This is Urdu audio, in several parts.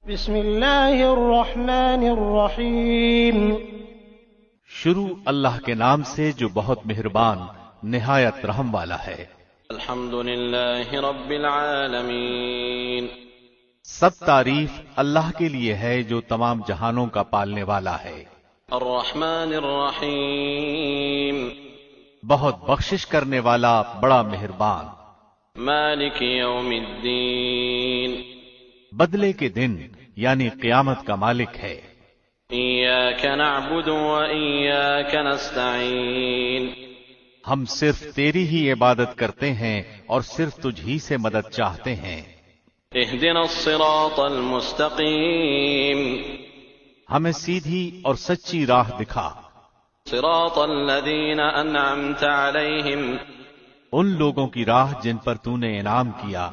بسم اللہ الرحمن الرحیم۔ شروع اللہ کے نام سے جو بہت مہربان نہایت رحم والا ہے۔ الحمد للہ رب العالمین۔ سب تعریف اللہ کے لیے ہے جو تمام جہانوں کا پالنے والا ہے۔ الرحمن الرحیم۔ بہت بخشش کرنے والا، بڑا مہربان۔ مالک یوم الدین۔ بدلے کے دن یعنی قیامت کا مالک ہے۔ ایاک نعبد و ایاک نستعین۔ ہم صرف تیری ہی عبادت کرتے ہیں اور صرف تجھ ہی سے مدد چاہتے ہیں۔ اہدنا الصراط المستقیم۔ ہمیں سیدھی اور سچی راہ دکھا۔ صراط الذین انعمت علیہم۔ ان لوگوں کی راہ جن پر تو نے انعام کیا۔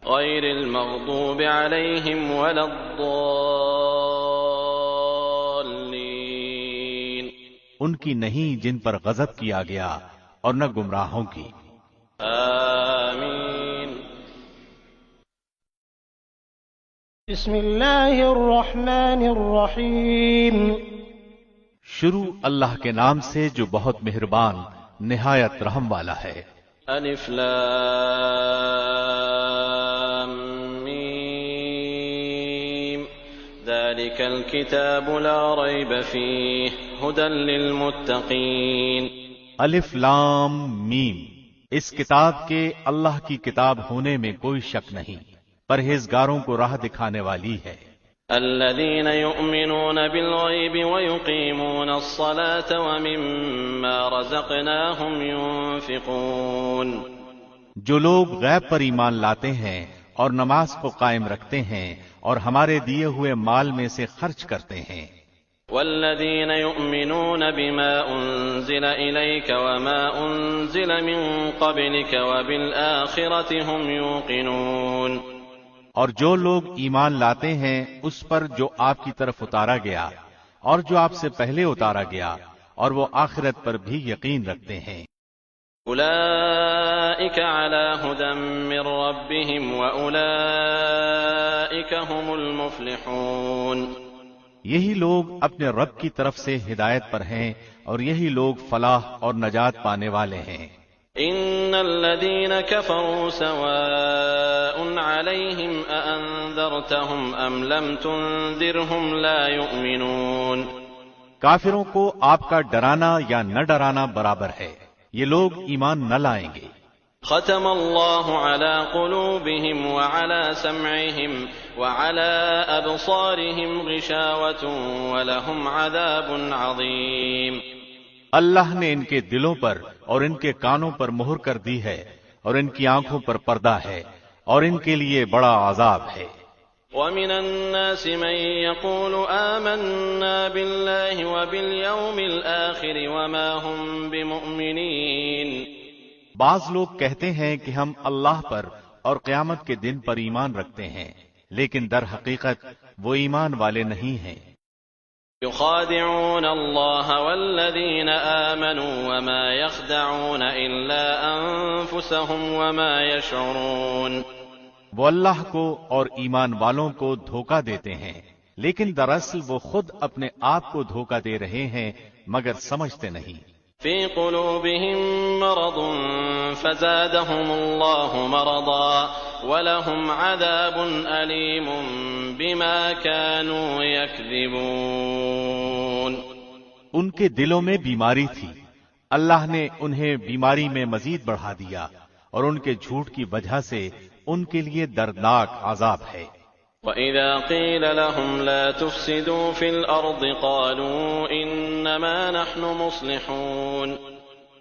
غیر المغضوب علیہم ولا الضالین۔ ان کی نہیں جن پر غضب کیا گیا اور نہ گمراہوں کی۔ آمین۔ بسم اللہ الرحمن الرحیم۔ شروع اللہ کے نام سے جو بہت مہربان نہایت رحم والا ہے۔ الف لام میم۔ ذلك الكتاب لا ریب فیہ ھدی للمتقین۔ الف لام میم، اس کتاب کے اللہ کی کتاب ہونے میں کوئی شک نہیں، پرہیزگاروں کو راہ دکھانے والی ہے۔ الذين يؤمنون بالغيب ويقيمون الصلاة ومما رزقناهم ينفقون۔ جو لوگ غیب پر ایمان لاتے ہیں اور نماز کو قائم رکھتے ہیں اور ہمارے دیے ہوئے مال میں سے خرچ کرتے ہیں۔ والذين يؤمنون بما أنزل إليك وما أنزل من قبلك وبالآخرة هم يوقنون۔ اور جو لوگ ایمان لاتے ہیں اس پر جو آپ کی طرف اتارا گیا اور جو آپ سے پہلے اتارا گیا، اور وہ آخرت پر بھی یقین رکھتے ہیں۔ أولئك على هدى من ربهم وأولئك هم المفلحون۔ یہی لوگ اپنے رب کی طرف سے ہدایت پر ہیں اور یہی لوگ فلاح اور نجات پانے والے ہیں۔ ان الذين كفروا سواء عليهم أأنذرتهم ام لم تنذرهم لا يؤمنون۔ کافروں کو آپ کا ڈرانا یا نہ ڈرانا برابر ہے، یہ لوگ ایمان نہ لائیں گے۔ ختم اللہ على قلوبهم وعلى سمعهم وعلى أبصارهم غشاوة ولهم عذاب عظيم۔ اللہ نے ان کے دلوں پر اور ان کے کانوں پر مہر کر دی ہے اور ان کی آنکھوں پر پردہ ہے اور ان کے لیے بڑا عذاب ہے۔ وَمِنَ النَّاسِ مَن يَقُولُ آمَنَّا بِاللَّهِ وَبِالْيَوْمِ الْآخِرِ وَمَا هُمْ بِمُؤْمِنِينَ۔ بعض لوگ کہتے ہیں کہ ہم اللہ پر اور قیامت کے دن پر ایمان رکھتے ہیں، لیکن در حقیقت وہ ایمان والے نہیں ہیں۔ يخادعون الله والذين آمنوا وما يخدعون إلا أنفسهم وما يشعرون۔ وہ اللہ کو اور ایمان والوں کو دھوکہ دیتے ہیں، لیکن دراصل وہ خود اپنے آپ کو دھوکہ دے رہے ہیں مگر سمجھتے نہیں۔ في قلوبهم مرض فزادهم الله مرضا ولهم عذاب أليم بما كانوا يكذبون۔ ان کے دلوں میں بیماری تھی، اللہ نے انہیں بیماری میں مزید بڑھا دیا اور ان کے جھوٹ کی وجہ سے ان کے لیے دردناک عذاب ہے۔ وَإِذَا قِيلَ لَهُمْ لَا تُفْسِدُوا فِي الْأَرْضِ قَالُوا إِنَّمَا نَحْنُ مُصْلِحُونَ۔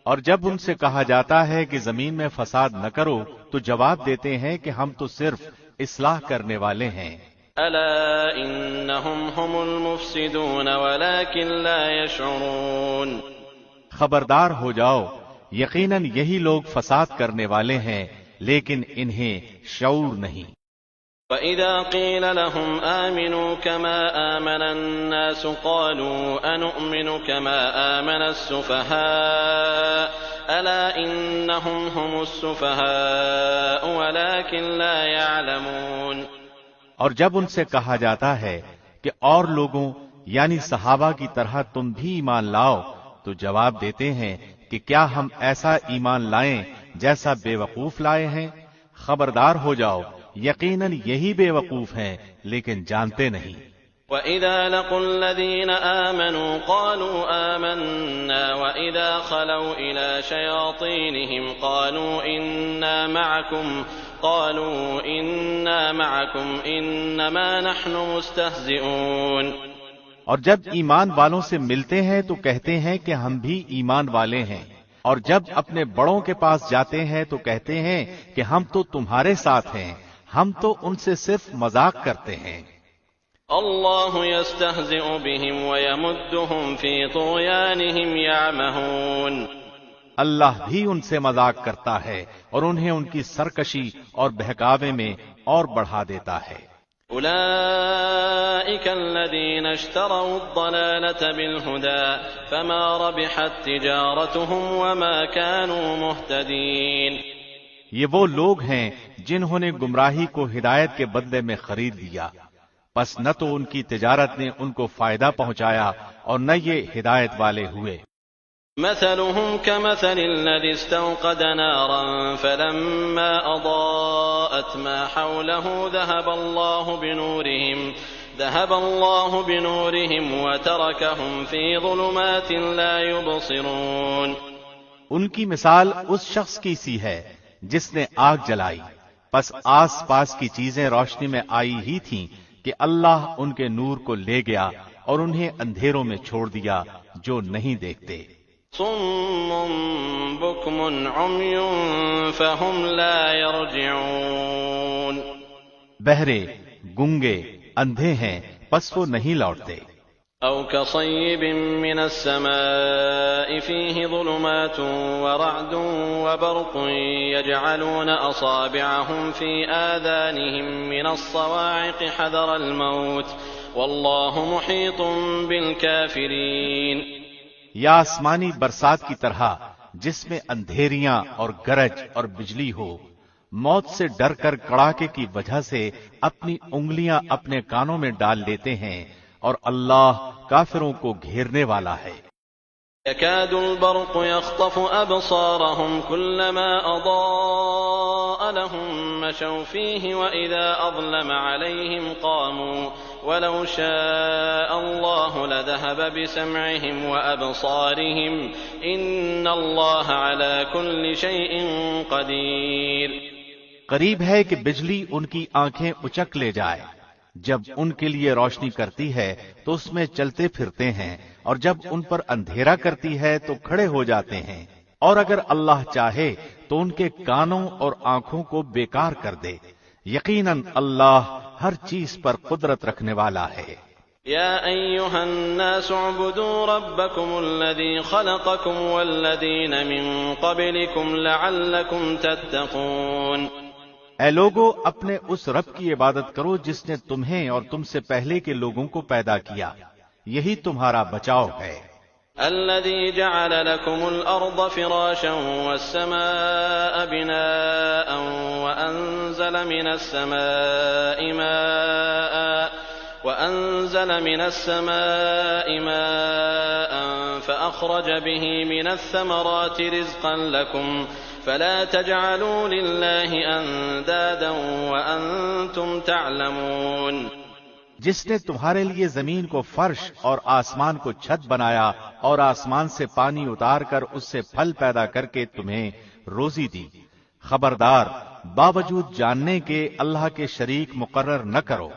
اور جب ان سے کہا جاتا ہے کہ زمین میں فساد نہ کرو تو جواب دیتے ہیں کہ ہم تو صرف اصلاح کرنے والے ہیں۔ أَلَا إِنَّهُمْ هُمُ الْمُفْسِدُونَ وَلَكِنْ لَا يَشْعُرُونَ۔ خبردار ہو جاؤ، یقیناً یہی لوگ فساد کرنے والے ہیں لیکن انہیں شعور نہیں۔ وَإِذَا قِيلَ لَهُمْ آمِنُوا كَمَا آمَنَ النَّاسُ قَالُوا أَنُؤْمِنُ كَمَا آمَنَ السُّفَهَاءُ أَلَا إِنَّهُمْ هُمُ السُّفَهَاءُ وَلَكِنْ لَا يَعْلَمُونَ۔ اور جب ان سے کہا جاتا ہے کہ اور لوگوں یعنی صحابہ کی طرح تم بھی ایمان لاؤ، تو جواب دیتے ہیں کہ کیا ہم ایسا ایمان لائیں جیسا بے وقوف لائے ہیں؟ خبردار ہو جاؤ، یقیناً یہی بے وقوف ہیں لیکن جانتے نہیں۔ وَإِذَا لَقُوا الَّذِينَ آمَنُوا قَالُوا آمَنَّا وَإِذَا خَلَوْا إِلَى شَيَاطِينِهِمْ قَالُوا إِنَّا مَعَكُمْ إِنَّمَا نَحْنُ مُسْتَهْزِئُونَ۔ اور جب ایمان والوں سے ملتے ہیں تو کہتے ہیں کہ ہم بھی ایمان والے ہیں، اور جب اپنے بڑوں کے پاس جاتے ہیں تو کہتے ہیں کہ ہم تو تمہارے ساتھ ہیں، ہم تو ان سے صرف مذاق کرتے ہیں۔ اللہ یستہزئ بہم ویمدہم فی طغیانہم یعمہون۔ اللہ بھی ان سے مذاق کرتا ہے اور انہیں ان کی سرکشی اور بہکاوے میں اور بڑھا دیتا ہے۔ اولئک الذین اشتروا الضلالة بالہدى فما ربحت تجارتہم وما كانوا مہتدین۔ یہ وہ لوگ ہیں جنہوں نے گمراہی کو ہدایت کے بدلے میں خرید لیا، پس نہ تو ان کی تجارت نے ان کو فائدہ پہنچایا اور نہ یہ ہدایت والے ہوئے۔ مثلهم كمثل الذي استوقد نارا فلما أضاءت ما حوله ذهب الله بنورهم وتركهم في ظلمات لا يبصرون۔ ان کی مثال اس شخص کی سی ہے جس نے آگ جلائی، پس آس پاس کی چیزیں روشنی میں آئی ہی تھیں کہ اللہ ان کے نور کو لے گیا اور انہیں اندھیروں میں چھوڑ دیا جو نہیں دیکھتے۔ صم بکم عمی فهم لا يرجعون۔ بہرے، گنگے، اندھے ہیں پس وہ نہیں لوٹتے۔ او كصيب من السماء فيه ظلمات ورعد وبرق يجعلون أصابعهم في آذانهم من الصواعق حذر الموت والله محيط بالكافرين۔ یا آسمانی برسات کی طرح جس میں اندھیریاں اور گرج اور بجلی ہو، موت سے ڈر کر کڑاکے کی وجہ سے اپنی انگلیاں اپنے کانوں میں ڈال لیتے ہیں، اور اللہ کافروں کو گھیرنے والا ہے۔ يكاد البرق يخطف أبصارهم كلما أضاء لهم مشوا فيه وإذا أظلم عليهم قاموا ولو شاء الله لذهب بسمعهم وأبصارهم إن الله على كل شيء قدير۔ قریب ہے کہ بجلی ان کی آنکھیں اچک لے جائے، جب ان کے لیے روشنی کرتی ہے تو اس میں چلتے پھرتے ہیں، اور جب ان پر اندھیرا کرتی ہے تو کھڑے ہو جاتے ہیں، اور اگر اللہ چاہے تو ان کے کانوں اور آنکھوں کو بیکار کر دے۔ یقیناً اللہ ہر چیز پر قدرت رکھنے والا ہے۔ یا ایھا الناس اعبدوا ربکم الذی خلقکم والذین من قبلکم لعلکم تتقون۔ اے لوگو، اپنے اس رب کی عبادت کرو جس نے تمہیں اور تم سے پہلے کے لوگوں کو پیدا کیا، یہی تمہارا بچاؤ ہے۔ الذي جعل لكم الأرض فراشا والسماء بناء وأنزل من السماء ماء فأخرج به من الثمرات رزقا لكم فلا تجعلوا لله أندادا وأنتم تعلمون۔ جس نے تمہارے لیے زمین کو فرش اور آسمان کو چھت بنایا اور آسمان سے پانی اتار کر اس سے پھل پیدا کر کے تمہیں روزی دی، خبردار باوجود جاننے کے اللہ کے شریک مقرر نہ کرو۔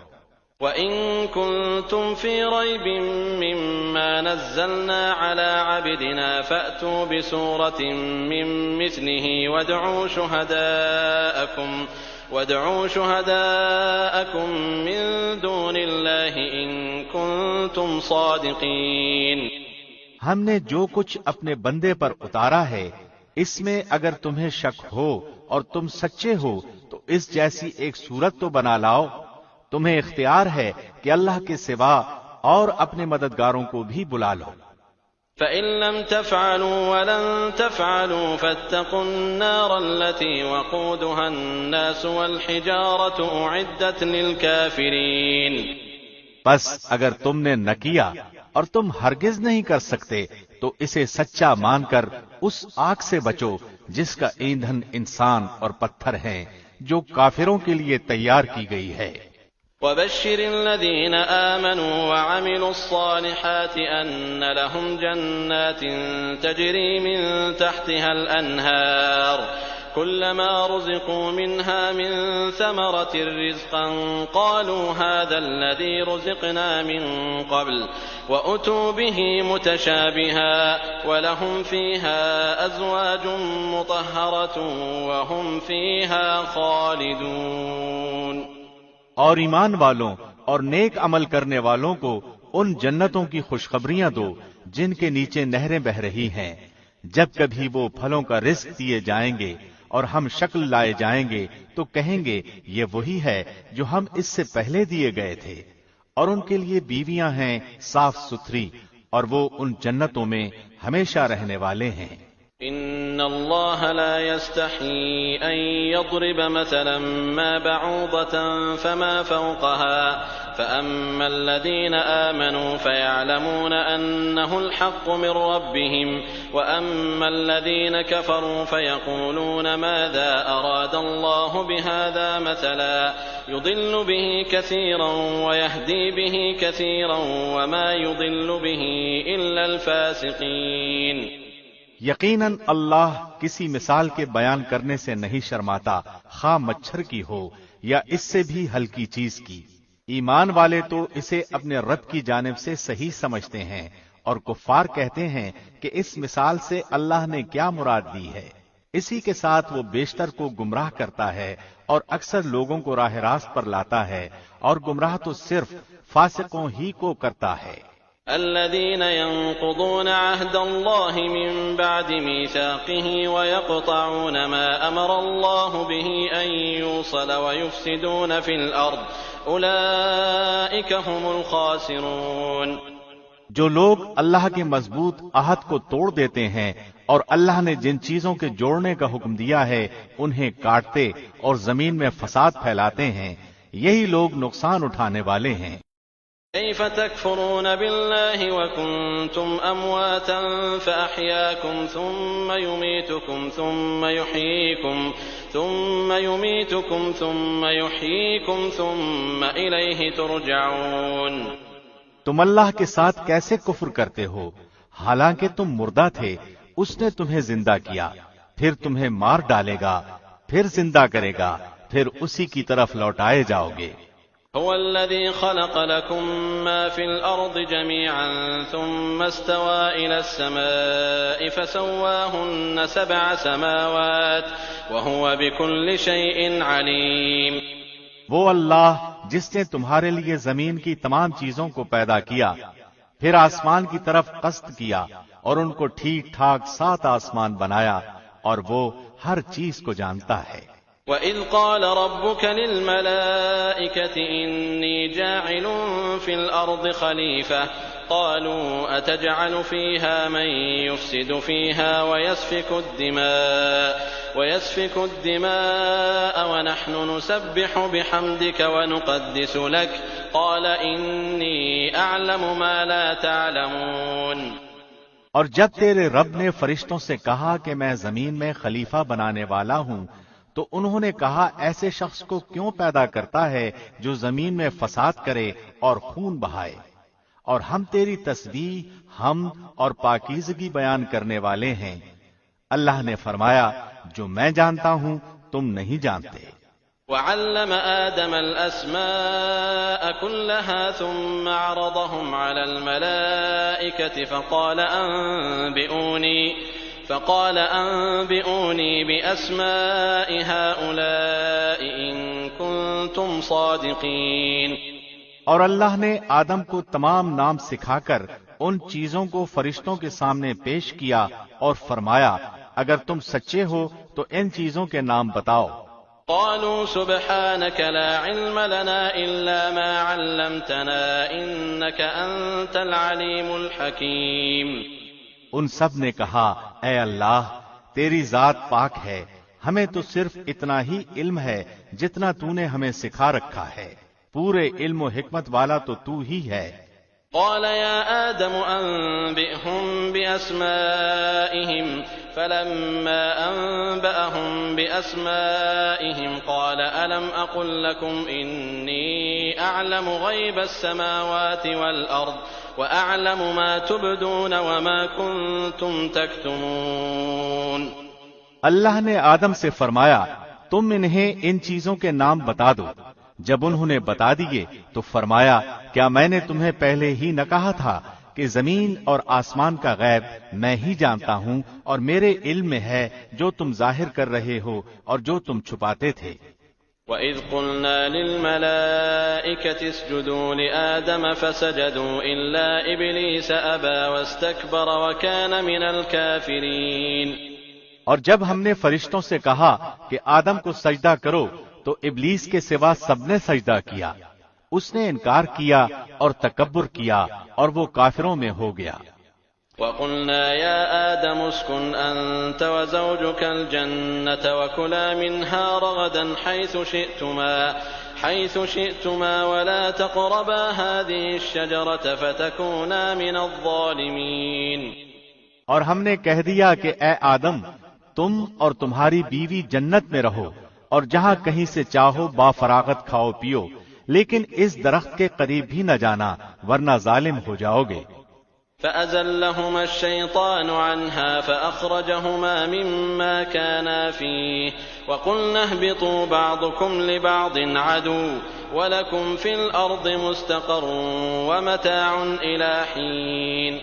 وَإِن كُنتُمْ فِي رَيْبٍ مِّمَّا نَزَّلْنَا عَلَىٰ عَبْدِنَا فَأْتُوا بِسُورَةٍ مِّن مِّثْلِهِ وادعوا شهداءكم من دون الله إن كنتم صادقين۔ ہم نے جو کچھ اپنے بندے پر اتارا ہے، اس میں اگر تمہیں شک ہو اور تم سچے ہو تو اس جیسی ایک صورت تو بنا لاؤ۔ تمہیں اختیار ہے کہ اللہ کے سوا اور اپنے مددگاروں کو بھی بلا لو۔ فإن لم تفعلوا ولن تفعلوا فاتقوا النار التي وقودها الناس والحجارة أعدت للكافرين. بس اگر تم نے نہ کیا اور تم ہرگز نہیں کر سکتے تو اسے سچا مان کر اس آگ سے بچو جس کا ایندھن انسان اور پتھر ہیں، جو کافروں کے لیے تیار کی گئی ہے. وبشر الذين آمنوا وعملوا الصالحات أن لهم جنات تجري من تحتها الأنهار كلما رزقوا منها من ثمرة رزقا قالوا هذا الذي رزقنا من قبل وأتوا به متشابها ولهم فيها أزواج مطهرة وهم فيها خالدون. اور ایمان والوں اور نیک عمل کرنے والوں کو ان جنتوں کی خوشخبریاں دو جن کے نیچے نہریں بہ رہی ہیں. جب کبھی وہ پھلوں کا رزق دیے جائیں گے اور ہم شکل لائے جائیں گے تو کہیں گے یہ وہی ہے جو ہم اس سے پہلے دیے گئے تھے. اور ان کے لیے بیویاں ہیں صاف ستھری اور وہ ان جنتوں میں ہمیشہ رہنے والے ہیں. ان اللہ لا يستحيي ان يضرب مثلا ما بعوضة فما فوقها فاما الذين آمنوا فيعلمون انه الحق من ربهم واما الذين كفروا فيقولون ماذا اراد الله بهذا مثلا يضل به كثيرا ويهدي به كثيرا وما يضل به الا الفاسقين. یقیناً اللہ کسی مثال کے بیان کرنے سے نہیں شرماتا، خواہ مچھر کی ہو یا اس سے بھی ہلکی چیز کی. ایمان والے تو اسے اپنے رب کی جانب سے صحیح سمجھتے ہیں اور کفار کہتے ہیں کہ اس مثال سے اللہ نے کیا مراد دی ہے. اسی کے ساتھ وہ بیشتر کو گمراہ کرتا ہے اور اکثر لوگوں کو راہ راست پر لاتا ہے، اور گمراہ تو صرف فاسقوں ہی کو کرتا ہے. الذين ينقضون عهد الله من بعد ميثاقه ويقطعون ما أمر الله به أن يوصل ويفسدون في الأرض أولئك هم الخاسرون. جو لوگ اللہ کے مضبوط عہد کو توڑ دیتے ہیں اور اللہ نے جن چیزوں کے جوڑنے کا حکم دیا ہے انہیں کاٹتے اور زمین میں فساد پھیلاتے ہیں، یہی لوگ نقصان اٹھانے والے ہیں. كيف تكفرون بالله وكنتم أمواتا فأحياكم ثم يميتكم ثم يحييكم ثم إليه ترجعون. تم اللہ کے ساتھ کیسے کفر کرتے ہو حالانکہ تم مردہ تھے، اس نے تمہیں زندہ کیا، پھر تمہیں مار ڈالے گا، پھر زندہ کرے گا، پھر اسی کی طرف لوٹائے جاؤ گے. هو الذي خلق لكم ما في الأرض جميعا ثم استوى إلى السماء فسواهن 7 سماوات وهو بكل شيء عليم. وہ اللہ جس نے تمہارے لیے زمین کی تمام چیزوں کو پیدا کیا، پھر آسمان کی طرف قصد کیا اور ان کو ٹھیک ٹھاک 7 آسمان بنایا، اور وہ ہر چیز کو جانتا ہے. وَإِذْ قَالَ رَبُّكَ لِلْمَلَائِكَةِ إِنِّي جَاعِلٌ فِي الْأَرْضِ خَلِيفَةً قَالُوا أَتَجْعَلُ فِيهَا مَن يُفْسِدُ فِيهَا وَيَسْفِكُ الدِّمَاءَ وَنَحْنُ نُسَبِّحُ بِحَمْدِكَ وَنُقَدِّسُ لَكَ قَالَ إِنِّي أَعْلَمُ مَا لَا تَعْلَمُونَ. اور جب تیرے رب نے فرشتوں سے کہا کہ میں زمین میں خلیفہ بنانے والا ہوں، تو انہوں نے کہا ایسے شخص کو کیوں پیدا کرتا ہے جو زمین میں فساد کرے اور خون بہائے، اور ہم تیری تسبیح، حمد اور پاکیزگی بیان کرنے والے ہیں. اللہ نے فرمایا جو میں جانتا ہوں تم نہیں جانتے. وعلم آدم الأسماء كلها ثم عرضهم على الملائكة فقال أنبئوني بأسماء هؤلاء إن كنتم صادقين. اور اللہ نے آدم کو تمام نام سکھا کر ان چیزوں کو فرشتوں کے سامنے پیش کیا اور فرمایا اگر تم سچے ہو تو ان چیزوں کے نام بتاؤ. قالوا سبحانك لا علم لنا إلا ما علمتنا إنك أنت العليم الحكيم. ان سب نے کہا اے اللہ تیری ذات پاک ہے، ہمیں تو صرف اتنا ہی علم ہے جتنا تو نے ہمیں سکھا رکھا ہے، پورے علم و حکمت والا تو ہی ہے۔ قال يا آدم أنبئهم بأسمائهم فلما أنبأهم بأسمائهم قال ألم أقل لكم إني أعلم غيب السماوات والأرض وأعلم ما تبدون وما كنتم تكتمون۔ اللہ نے آدم سے فرمایا تم انہیں ان چیزوں کے نام بتا دو۔ جب انہوں نے بتا دیے تو فرمایا کیا میں نے تمہیں پہلے ہی نہ کہا تھا کہ زمین اور آسمان کا غیب میں ہی جانتا ہوں اور میرے علم میں ہے جو تم ظاہر کر رہے ہو اور جو تم چھپاتے تھے۔ وَإِذْ قُلْنَا لِلْمَلَائِكَةِ اسْجُدُوا لِآدَمَ فَسَجَدُوا إِلَّا إِبْلِيسَ أَبَى وَاسْتَكْبَرَ وَكَانَ مِنَ الْكَافِرِينَ۔ اور جب ہم نے فرشتوں سے کہا کہ آدم کو سجدہ کرو تو ابلیس کے سوا سب نے سجدہ کیا، اس نے انکار کیا اور تکبر کیا اور وہ کافروں میں ہو گیا۔ وَقُلْنَا يَا آدَمُ اسْكُنْ أَنْتَ وَزَوْجُكَ الْجَنَّةَ وَكُلَا مِنْهَا رَغَدًا حَيْثُ شِئْتُمَا وَلَا تَقْرَبَا هَذِهِ الشَّجَرَةَ فَتَكُونَا مِنَ الظَّالِمِينَ۔ اور ہم نے کہہ دیا کہ اے آدم تم اور تمہاری بیوی جنت میں رہو اور جہاں کہیں سے چاہو با فراغت کھاؤ پیو، لیکن اس درخت کے قریب بھی نہ جانا ورنہ ظالم ہو جاؤ گے۔ فَأَزَلَّهُمَا الشَّيْطَانُ عَنْهَا فَأَخْرَجَهُمَا مِمَّا كَانَا فِيهِ وَقُلْنَا اهْبِطُوا بَعْضُكُمْ لِبَعْضٍ عَدُوٌّ وَلَكُمْ فِي الْأَرْضِ مُسْتَقَرٌّ وَمَتَاعٌ إِلَىٰ حِينٍ۔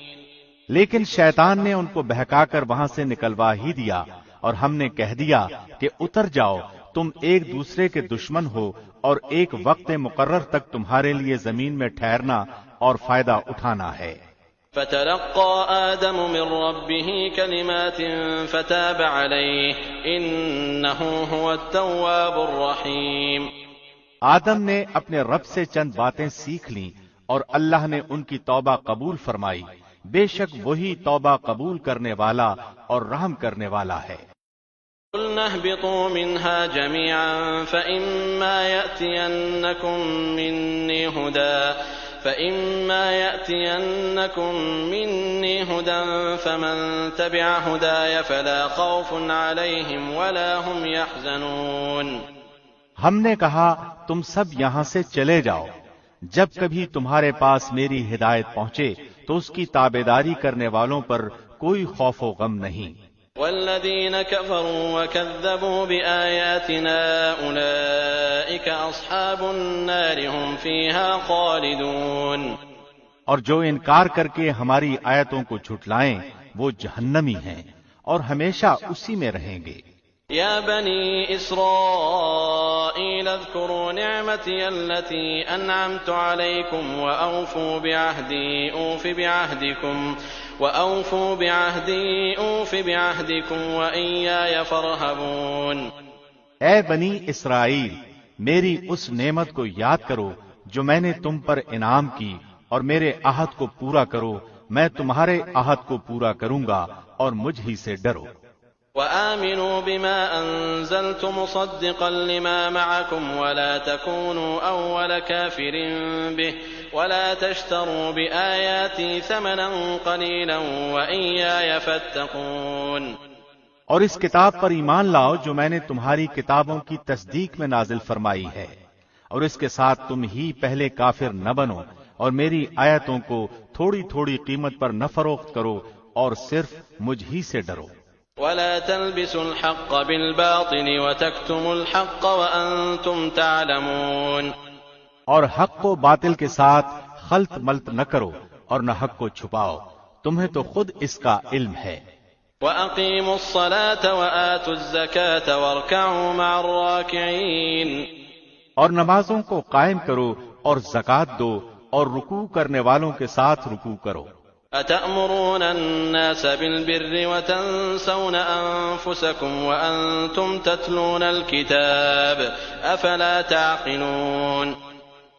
لیکن شیطان نے ان کو بہکا کر وہاں سے نکلوا ہی دیا اور ہم نے کہہ دیا کہ اتر جاؤ، تم ایک دوسرے کے دشمن ہو اور ایک وقت مقرر تک تمہارے لیے زمین میں ٹھہرنا اور فائدہ اٹھانا ہے۔ فَتَلَقَّىٰ آدَمُ مِن رَّبِّهِ كَلِمَاتٍ فَتَابَ عَلَيْهِ إِنَّهُ هُوَ التَّوَّابُ الرَّحِيمُ۔ آدم نے اپنے رب سے چند باتیں سیکھ لیں اور اللہ نے ان کی توبہ قبول فرمائی، بے شک وہی توبہ قبول کرنے والا اور رحم کرنے والا ہے۔ قُلْنَا اهْبِطُوا مِنْهَا جَمِيعًا فَإِمَّا يَأْتِيَنَّكُم مِّنِّي هُدًى فَمَن تَبِعَ هُدَايَ فَلَا خَوْفٌ عَلَيْهِمْ وَلَا هُمْ يَحْزَنُونَ۔ ہم نے کہا تم سب یہاں سے چلے جاؤ، جب کبھی تمہارے پاس میری ہدایت پہنچے تو اس کی تابعداری کرنے والوں پر کوئی خوف و غم نہیں۔ وَالَّذِينَ كَفَرُوا وَكَذَّبُوا بِآيَاتِنَا أُولَئِكَ أَصْحَابُ النَّارِ هُمْ فِيهَا خَالِدُونَ۔ اور جو انکار کر کے ہماری آیتوں کو جھٹلائیں وہ جہنمی ہیں اور ہمیشہ اسی میں رہیں گے۔ يا بني إسرائيل اذكروا نعمتي التي أنعمت عليكم وأوفوا بعهدي أوف بعهدكم وإياي فارهبون۔ اے بنی اسرائیل میری اس نعمت کو یاد کرو جو میں نے تم پر انعام کی اور میرے عہد کو پورا کرو، میں تمہارے عہد کو پورا کروں گا اور مجھ ہی سے ڈرو۔ وآمنوا بما أنزلت مصدقا لما معكم ولا تكونوا أول كافر به ولا تشتروا بآياتي ثمنا قليلا وإياي فاتقون۔ اور اس کتاب پر ایمان لاؤ جو میں نے تمہاری کتابوں کی تصدیق میں نازل فرمائی ہے، اور اس کے ساتھ تم ہی پہلے کافر نہ بنو اور میری آیتوں کو تھوڑی تھوڑی قیمت پر نہ فروخت کرو اور صرف مجھ ہی سے ڈرو۔ ولا تلبسوا الحق بالباطل وتكتموا الحق وأنتم تعلمون۔ اور حق کو باطل کے ساتھ خلط ملط نہ کرو اور نہ حق کو چھپاؤ، تمہیں تو خود اس کا علم ہے۔ وأقيموا الصلاة وآتوا الزكاة واركعوا مع الراكعين۔ اور نمازوں کو قائم کرو اور زکوٰۃ دو اور رکوع کرنے والوں کے ساتھ رکوع کرو۔ أتأمرون الناس بالبر وتنسون أنفسكم وأنتم تتلون الكتاب أفلا تعقلون۔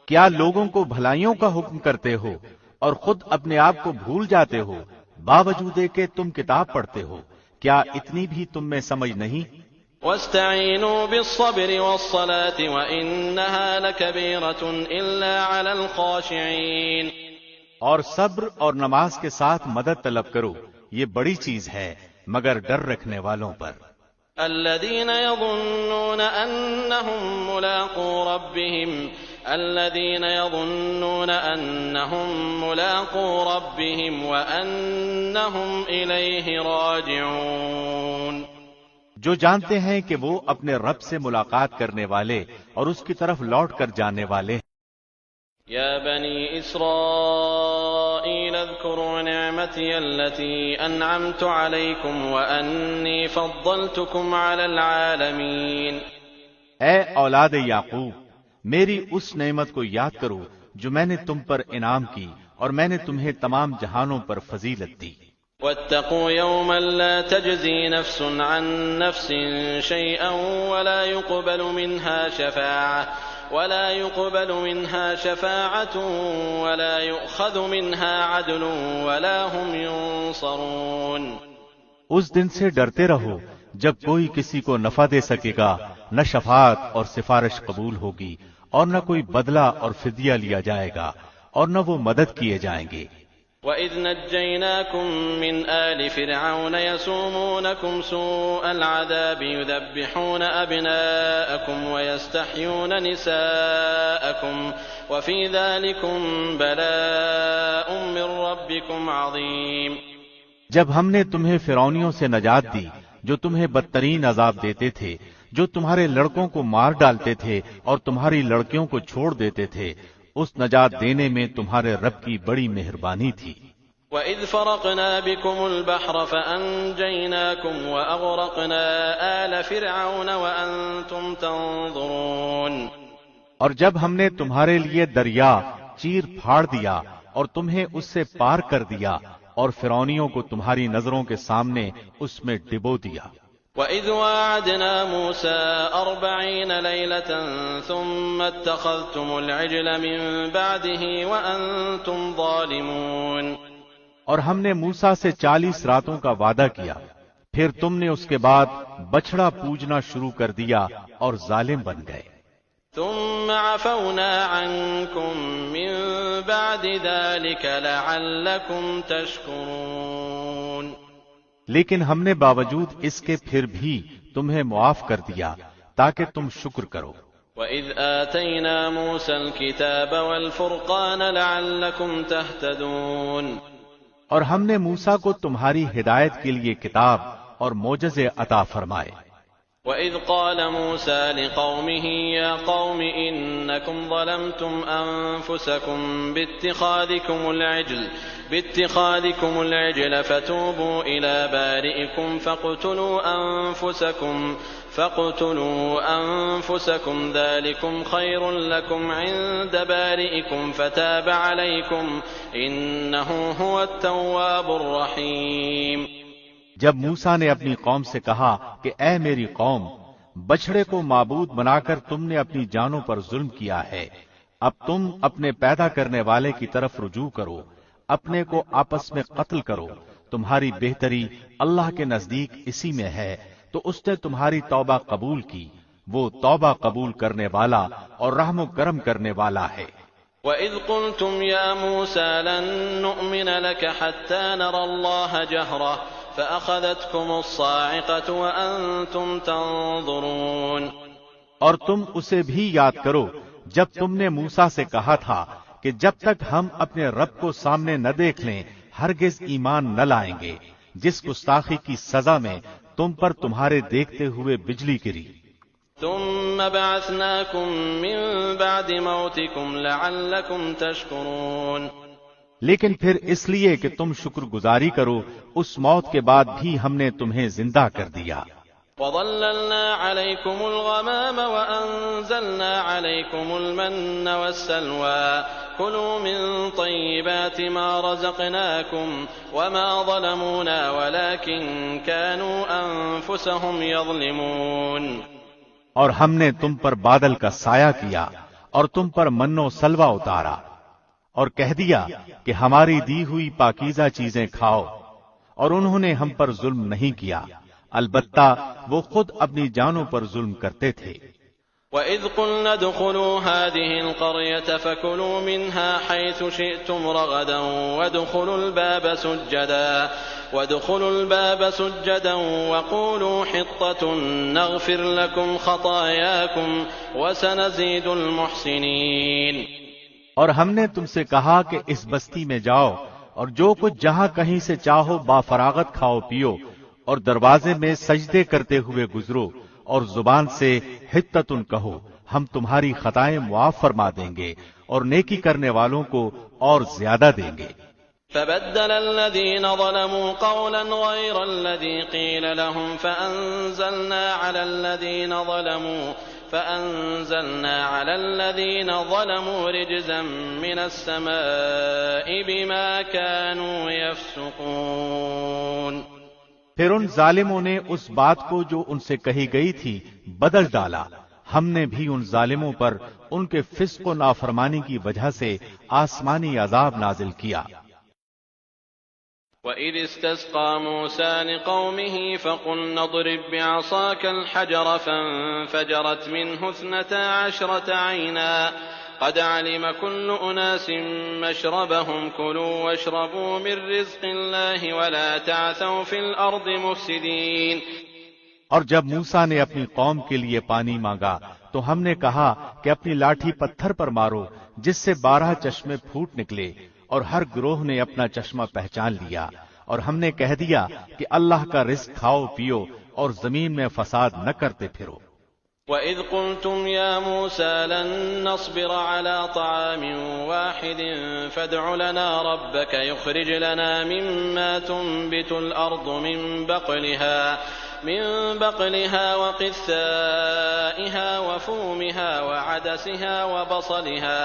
کیا لوگوں کو بھلائیوں کا حکم کرتے ہو اور خود اپنے آپ کو بھول جاتے ہو؟ باوجود کہ تم کتاب پڑھتے ہو، کیا اتنی بھی تم میں سمجھ نہیں؟ واستعینوا بالصبر والصلاة وإنها لكبيرة إلا على الخاشعين۔ اور صبر اور نماز کے ساتھ مدد طلب کرو، یہ بڑی چیز ہے مگر ڈر رکھنے والوں پر۔ الذين يظنون أنهم ملاقو ربهم وأنهم إليه راجعون۔ جو جانتے ہیں کہ وہ اپنے رب سے ملاقات کرنے والے اور اس کی طرف لوٹ کر جانے والے ہیں۔ يا بني إسرائيل اذكروا نعمتي التي أنعمت عليكم وأني فضلتكم على العالمين۔ اے اولاد یعقوب، میری اس نعمت کو یاد کرو جو میں نے تم پر انعام کی اور میں نے تمہیں تمام جہانوں پر فضیلت دی۔ واتقوا يوما لا تجزي نفس عن نفس شيئا ولا يقبل منها شفاعة ولا يؤخذ منها عدل ولا هم ينصرون۔ اس دن سے ڈرتے رہو جب کوئی کسی کو نفع دے سکے گا، نہ شفاعت اور سفارش قبول ہوگی اور نہ کوئی بدلہ اور فدیہ لیا جائے گا اور نہ وہ مدد کیے جائیں گے۔ وَإِذْ نَجَّيْنَاكُمْ مِنْ آلِ فِرْعَوْنَ يَسُومُونَكُمْ سُوءَ الْعَذَابِ يُذَبِّحُونَ أَبْنَاءَكُمْ وَيَسْتَحْيُونَ نِسَاءَكُمْ وَفِي ذَلِكُمْ بَلَاءٌ مِّن رَّبِّكُمْ عَظِيمٌ۔ جب ہم نے تمہیں فرعونیوں سے نجات دی جو تمہیں بدترین عذاب دیتے تھے، جو تمہارے لڑکوں کو مار ڈالتے تھے اور تمہاری لڑکیوں کو چھوڑ دیتے تھے، اس نجات دینے میں تمہارے رب کی بڑی مہربانی تھی۔ وَإِذْ فَرَقْنَا بِكُمُ الْبَحْرَ فَأَنْجَيْنَاكُمْ وَأَغْرَقْنَا آلَ فِرْعَوْنَ وَأَنْتُمْ تَنظُرُونَ۔ اور جب ہم نے تمہارے لیے دریا چیر پھاڑ دیا اور تمہیں اس سے پار کر دیا اور فرعونیوں کو تمہاری نظروں کے سامنے اس میں ڈبو دیا۔ وَإِذْ وَاعَدْنَا مُوسَىٰ 40 لَيْلَةً ثُمَّ اتَّخَذْتُمُ الْعِجْلَ مِن بَعْدِهِ وَأَنْتُمْ ظَالِمُونَ۔ اور ہم نے موسیٰ سے 40 راتوں کا وعدہ کیا، پھر تم نے اس کے بعد بچڑا پوجنا شروع کر دیا اور ظالم بن گئے۔ ثُمَّ عَفَوْنَا عَنْكُم مِّن بَعْدِ ذَلِكَ لَعَلَّكُمْ تَشْكُرُونَ۔ لیکن ہم نے باوجود اس کے پھر بھی تمہیں معاف کر دیا تاکہ تم شکر کرو۔ وَإِذْ آتَيْنَا مُوسَى الْكِتَابَ وَالْفُرْقَانَ لَعَلَّكُمْ تَهْتَدُونَ۔ اور ہم نے موسیٰ کو تمہاری ہدایت کے لیے کتاب اور معجزے عطا فرمائے۔ وَإِذْ قَالَ مُوسَىٰ لِقَوْمِهِ يَا قَوْمِ إِنَّكُمْ ظَلَمْتُمْ أَنفُسَكُمْ بِاتِّخَاذِكُمُ الْعِجْلَ فَتُوبُوا إِلَىٰ بَارِئِكُمْ فَاقْتُلُوا أَنفُسَكُمْ ذَٰلِكُمْ خَيْرٌ لَّكُمْ عِندَ بَارِئِكُمْ فَتَابَ عَلَيْكُمْ إِنَّهُ هُوَ التَّوَّابُ الرَّحِيمُ۔ جب موسیٰ نے اپنی قوم سے کہا کہ اے میری قوم، بچڑے کو معبود بنا کر تم نے اپنی جانوں پر ظلم کیا ہے، اب تم اپنے پیدا کرنے والے کی طرف رجوع کرو، اپنے کو آپس میں قتل کرو، تمہاری بہتری اللہ کے نزدیک اسی میں ہے، تو اس نے تمہاری توبہ قبول کی، وہ توبہ قبول کرنے والا اور رحم و کرم کرنے والا ہے۔ وَإِذْ قُلْتُمْ يَا مُوسَىٰ لَن نُّؤْمِنَ لَكَ حَتَّىٰ نَرَى اللَّهَ جَهْرَةً فَأَخَذَتْكُمُ الصَّاعِقَةُ وَأَنْتُمْ تَنظُرُونَ۔ اور تم اسے بھی یاد کرو جب تم نے موسیٰ سے کہا تھا کہ جب تک ہم اپنے رب کو سامنے نہ دیکھ لیں ہرگز ایمان نہ لائیں گے، جس گستاخی کی سزا میں تم پر تمہارے دیکھتے ہوئے بجلی گری۔ ثم بعثناكم من بعد موتكم لعلكم تشكرون۔ لیکن پھر اس لیے کہ تم شکر گزاری کرو، اس موت کے بعد بھی ہم نے تمہیں زندہ کر دیا۔ وَظَلَّلْنَا عَلَيْكُمُ الْغَمَامَ وَأَنزَلْنَا عَلَيْكُمُ الْمَنَّ وَالسَّلْوَىٰ كُلُوا مِن طَيِّبَاتِ مَا رَزَقْنَاكُمْ وَمَا ظَلَمُونَا وَلَٰكِن كَانُوا أَنفُسَهُمْ يَظْلِمُونَ۔ اور ہم نے تم پر بادل کا سایہ کیا اور تم پر من و سلوہ اتارا اور کہہ دیا کہ ہماری دی ہوئی پاکیزہ چیزیں کھاؤ، اور انہوں نے ہم پر ظلم نہیں کیا، البتہ وہ خود اپنی جانوں پر ظلم کرتے تھے۔ وَإِذْ قُلْنَا ادْخُلُوا هَٰذِهِ الْقَرْيَةَ فَكُلُوا مِنْهَا حَيْثُ شِئْتُمْ رَغَدًا وَادْخُلُوا الْبَابَ سُجَّدًا وَقُولُوا حِطَّةٌ نَغْفِرْ لَكُمْ خَطَايَاكُمْ وَسَنَزِيدُ الْمُحْسِنِينَ۔ اور ہم نے تم سے کہا کہ اس بستی میں جاؤ اور جو کچھ جہاں کہیں سے چاہو بافراغت کھاؤ پیو، اور دروازے میں سجدے کرتے ہوئے گزرو، اور زبان سے حطتن کہو، ہم تمہاری خطائیں معاف فرما دیں گے اور نیکی کرنے والوں کو اور زیادہ دیں گے۔ فبدل الذين ظلموا قولا غير الذي قيل لهم فأنزلنا على الذين ظلموا رجزا من السماء بما كانوا يفسقون۔ پھر ان ظالموں نے اس بات کو جو ان سے کہی گئی تھی بدل ڈالا، ہم نے بھی ان ظالموں پر ان کے فسق و نافرمانی کی وجہ سے آسمانی عذاب نازل کیا۔ وَإِذِ اسْتَسْقَىٰ مُوسَىٰ لِقَوْمِهِ فَقُلْنَا اضْرِب بِّعَصَاكَ الْحَجَرَ فَانفَجَرَتْ مِنْهُ 12 عَيْنًا قَدْ عَلِمَ كُلُّ أُنَاسٍ مَّشْرَبَهُمْ كُلُوا وَاشْرَبُوا مِن رِّزْقِ اللَّهِ وَلَا تَعْثَوْا فِي الْأَرْضِ مُفْسِدِينَ۔ اور جب موسیٰ نے اپنی قوم کے لیے پانی مانگا تو ہم نے کہا کہ اپنی لاٹھی پتھر پر مارو جس سے 12 چشمے پھوٹ نکلے، اور ہر گروہ نے اپنا چشمہ پہچان لیا، اور ہم نے کہہ دیا کہ اللہ کا رزق کھاؤ پیو اور زمین میں فساد نہ کرتے پھرو۔ وَإِذْ قُلْتُمْ يَا مُوسَىٰ لَن نَّصْبِرَ عَلَىٰ طَعَامٍ وَاحِدٍ فَادْعُ لَنَا رَبَّكَ يُخْرِجْ لَنَا مِمَّا تُنبِتُ الْأَرْضُ مِن بَقْلِهَا وَقِثَّائِهَا وَفُومِهَا وَعَدَسِهَا وَبَصَلِهَا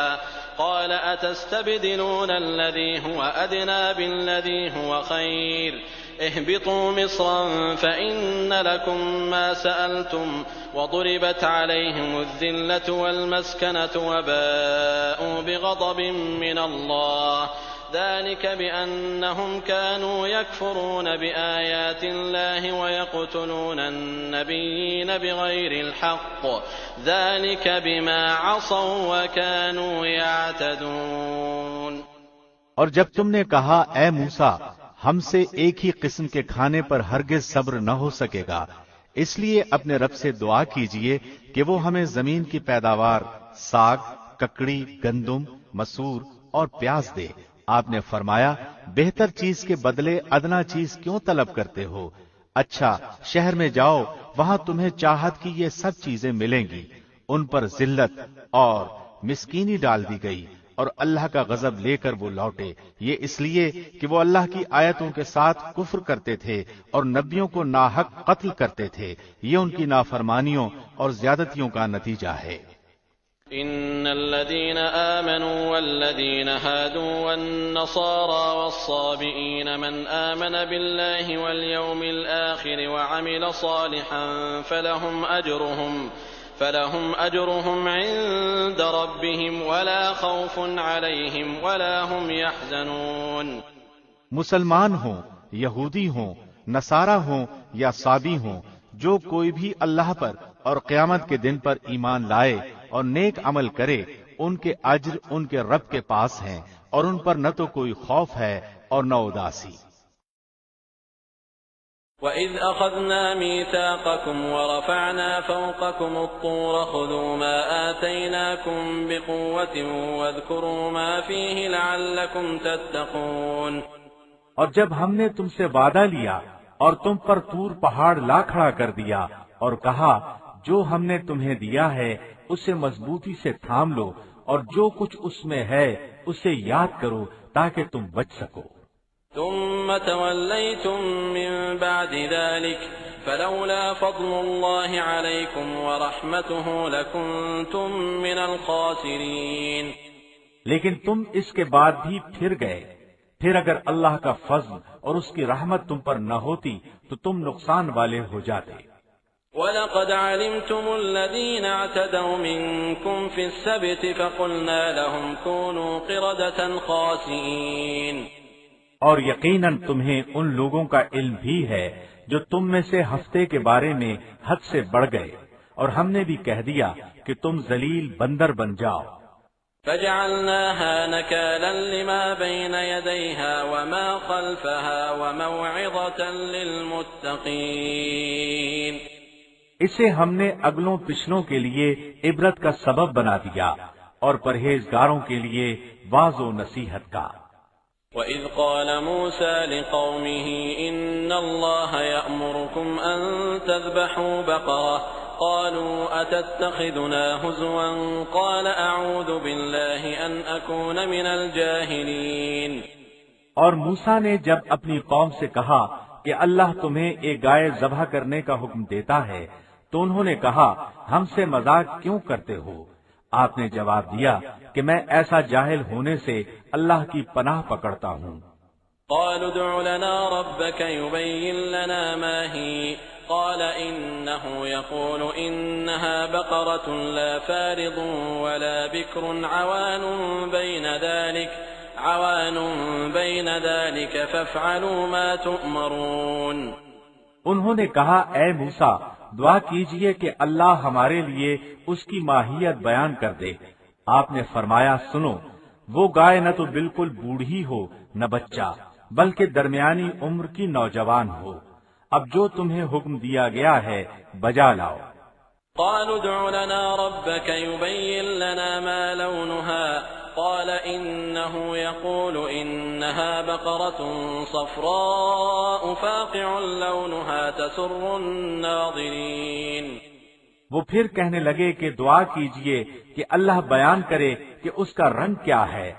قَالَ أَتَسْتَبْدِلُونَ الَّذِي هُوَ أَدْنَىٰ بِالَّذِي هُوَ خَيْرٌ اهْبِطُوا مِصْرًا فَإِنَّ لَكُم مَّا سَأَلْتُمْ وَضُرِبَتْ عَلَيْهِمُ الذِّلَّةُ وَالْمَسْكَنَةُ وَبَاءُوا بِغَضَبٍ مِّنَ اللَّهِ ذَلِكَ بِأَنَّهُمْ كَانُوا يَكْفُرُونَ بِآيَاتِ اللَّهِ وَيَقْتُلُونَ النَّبِيِّينَ بِغَيْرِ الْحَقِّ ذَلِكَ بِمَا عَصَوا وَكَانُوا يَعْتَدُونَ۔ اور جب تم نے کہا اے موسیٰ ہم سے ایک ہی قسم کے کھانے پر ہرگز صبر نہ ہو سکے گا، اس لیے اپنے رب سے دعا کیجئے کہ وہ ہمیں زمین کی پیداوار ساگ، ککڑی، گندم، مسور اور پیاز دے۔ آپ نے فرمایا بہتر چیز کے بدلے ادنا چیز کیوں طلب کرتے ہو؟ اچھا شہر میں جاؤ، وہاں تمہیں چاہت کی یہ سب چیزیں ملیں گی۔ ان پر ذلت اور مسکینی ڈال دی گئی اور اللہ کا غضب لے کر وہ لوٹے، یہ اس لیے کہ وہ اللہ کی آیتوں کے ساتھ کفر کرتے تھے اور نبیوں کو ناحق قتل کرتے تھے۔ یہ ان کی نافرمانیوں اور زیادتیوں کا نتیجہ ہے۔ إن الذين آمنوا والذين هادوا والنصارى والصابئين من آمن بالله واليوم الآخر وعمل صالحا فلهم أجرهم عند ربهم ولا خوف عليهم ولا هم يحزنون۔ مسلمان ہوں، یہودی ہوں، نصارہ ہوں یا صابی ہوں، جو کوئی بھی اللہ پر اور قیامت کے دن پر ایمان لائے اور نیک عمل کرے، ان کے اجر ان کے رب کے پاس ہیں اور ان پر نہ تو کوئی خوف ہے اور نہ اداسی۔ وَإِذْ أَخَذْنَا مِيثَاقَكُمْ وَرَفَعْنَا فَوْقَكُمُ الطُّورَ خُذُوا مَا آتَيْنَاكُمْ بِقُوَّةٍ وَاذْكُرُوا مَا فِيهِ لَعَلَّكُمْ تَتَّقُونَ۔ اور جب ہم نے تم سے وعدہ لیا اور تم پر طور پہاڑ لا کھڑا کر دیا اور کہا جو ہم نے تمہیں دیا ہے اسے مضبوطی سے تھام لو اور جو کچھ اس میں ہے اسے یاد کرو تاکہ تم بچ سکو۔ ثم توليتم من بعد ذلك فلولا فضل الله عليكم ورحمته لكنتم من الخاسرين۔ لیکن تم اس کے بعد بھی پھر گئے، پھر اگر اللہ کا فضل اور اس کی رحمت تم پر نہ ہوتی تو تم نقصان والے ہو جاتے۔ وَلَقَدْ عَلِمْتُمُ الَّذِينَ اعْتَدَوْا مِنكُمْ فِي السَّبْتِ فَقُلْنَا لَهُمْ كُونُوا قِرَدَةً خَاسِئِينَ۔ اور یقیناً تمہیں ان لوگوں کا علم بھی ہے جو تم میں سے ہفتے کے بارے میں حد سے بڑھ گئے، اور ہم نے بھی کہہ دیا کہ تم ذلیل بندر بن جاؤ۔ فجعلناها نكالا لما بين يديها وما خلفها وموعظة للمتقين۔ اسے ہم نے اگلوں پچھلوں کے لیے عبرت کا سبب بنا دیا اور پرہیزگاروں کے لیے واعظ و نصیحت کا۔ وَإِذْ قَالَ مُوسَى لِقَوْمِهِ إِنَّ اللَّهَ يَأْمُرُكُمْ أَن تَذْبَحُوا بَقَرَةً قَالُوا أَتَتَّخِذُنَا هُزُوًا قَالَ أَعُوذُ بِاللَّهِ أَنْ أَكُونَ مِنَ الْجَاهِلِينَ۔ اور موسیٰ نے جب اپنی قوم سے کہا کہ اللہ تمہیں ایک گائے ذبح کرنے کا حکم دیتا ہے تو انہوں نے کہا ہم سے مذاق کیوں کرتے ہو؟ آپ نے جواب دیا کہ میں ایسا جاہل ہونے سے اللہ کی پناہ پکڑتا ہوں۔ قالوا ادع لنا ربك يبين لنا ما هي قال إنه يقول إنها بقرة لا فارض ولا بكر عوان بين ذلك فافعلوا ما تؤمرون۔ انہوں نے کہا اے موسیٰ دعا کیجئے کہ اللہ ہمارے لیے اس کی ماہیت بیان کر دے۔ آپ نے فرمایا سنو، وہ گائے نہ تو بالکل بوڑھی ہو نہ بچہ، بلکہ درمیانی عمر کی نوجوان ہو۔ اب جو تمہیں حکم دیا گیا ہے بجا لاؤ۔ قالوا ادع لنا ربك يبين لنا ما لونها قال إنه يقول إنها بقرة صفراء فاقع لونها تسر الناظرين۔ وہ پھر کہنے لگے کہ دعا کیجئے کہ اللہ بیان کرے کہ اس کا رنگ کیا ہے۔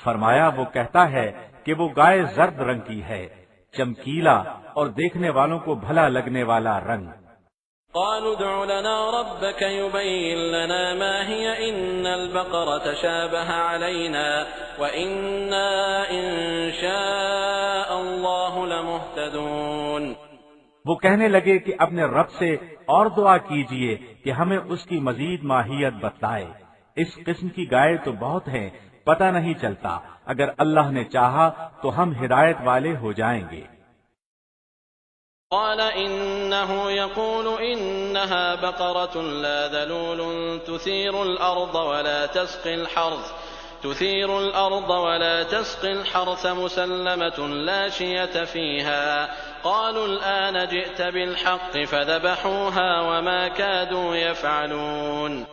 فرمایا وہ کہتا ہے کہ وہ گائے زرد رنگ کی ہے، چمکیلا اور دیکھنے والوں کو بھلا لگنے والا رنگ۔ قالوا ادع لنا ربك يبين لنا ما هي إن البقرة شابه علينا وإنا إن شاء الله لمهتدون۔ وہ کہنے لگے کہ اپنے رب سے اور دعا کیجئے کہ ہمیں اس کی مزید ماہیت بتلائے۔ اس قسم کی گائے تو بہت ہیں، پتہ نہیں چلتا، اگر اللہ نے چاہا تو ہم ہدایت والے ہو جائیں گے۔ قال إنه يقول إنها بقرة لا ذلول تثير الأرض ولا تسقي الحرث مسلمة لا شية فيها قالوا الآن جئت بالحق فذبحوها وما كادوا يفعلون۔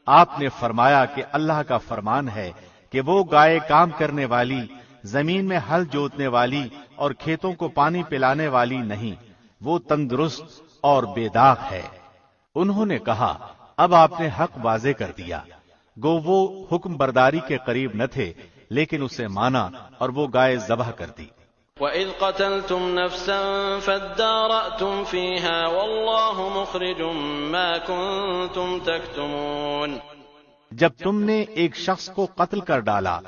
آپ نے فرمایا کہ اللہ کا فرمان ہے کہ وہ گائے کام کرنے والی، زمین میں ہل جوتنے والی اور کھیتوں کو پانی پلانے والی نہیں، وہ تندرست اور بے داغ ہے۔ انہوں نے کہا اب آپ نے حق واضح کر دیا۔ گو وہ حکم برداری کے قریب نہ تھے، لیکن اسے مانا اور وہ گائے ذبح کر دی۔ وَإِذْ قَتَلْتُمْ نَفْسًا فَادَّارَأْتُمْ فِيهَا وَاللَّهُ مُخْرِجٌ مَا كُنتُمْ تَكْتُمُونَ۔ جب تم نے ایک شخص کو قتل کر ڈالا،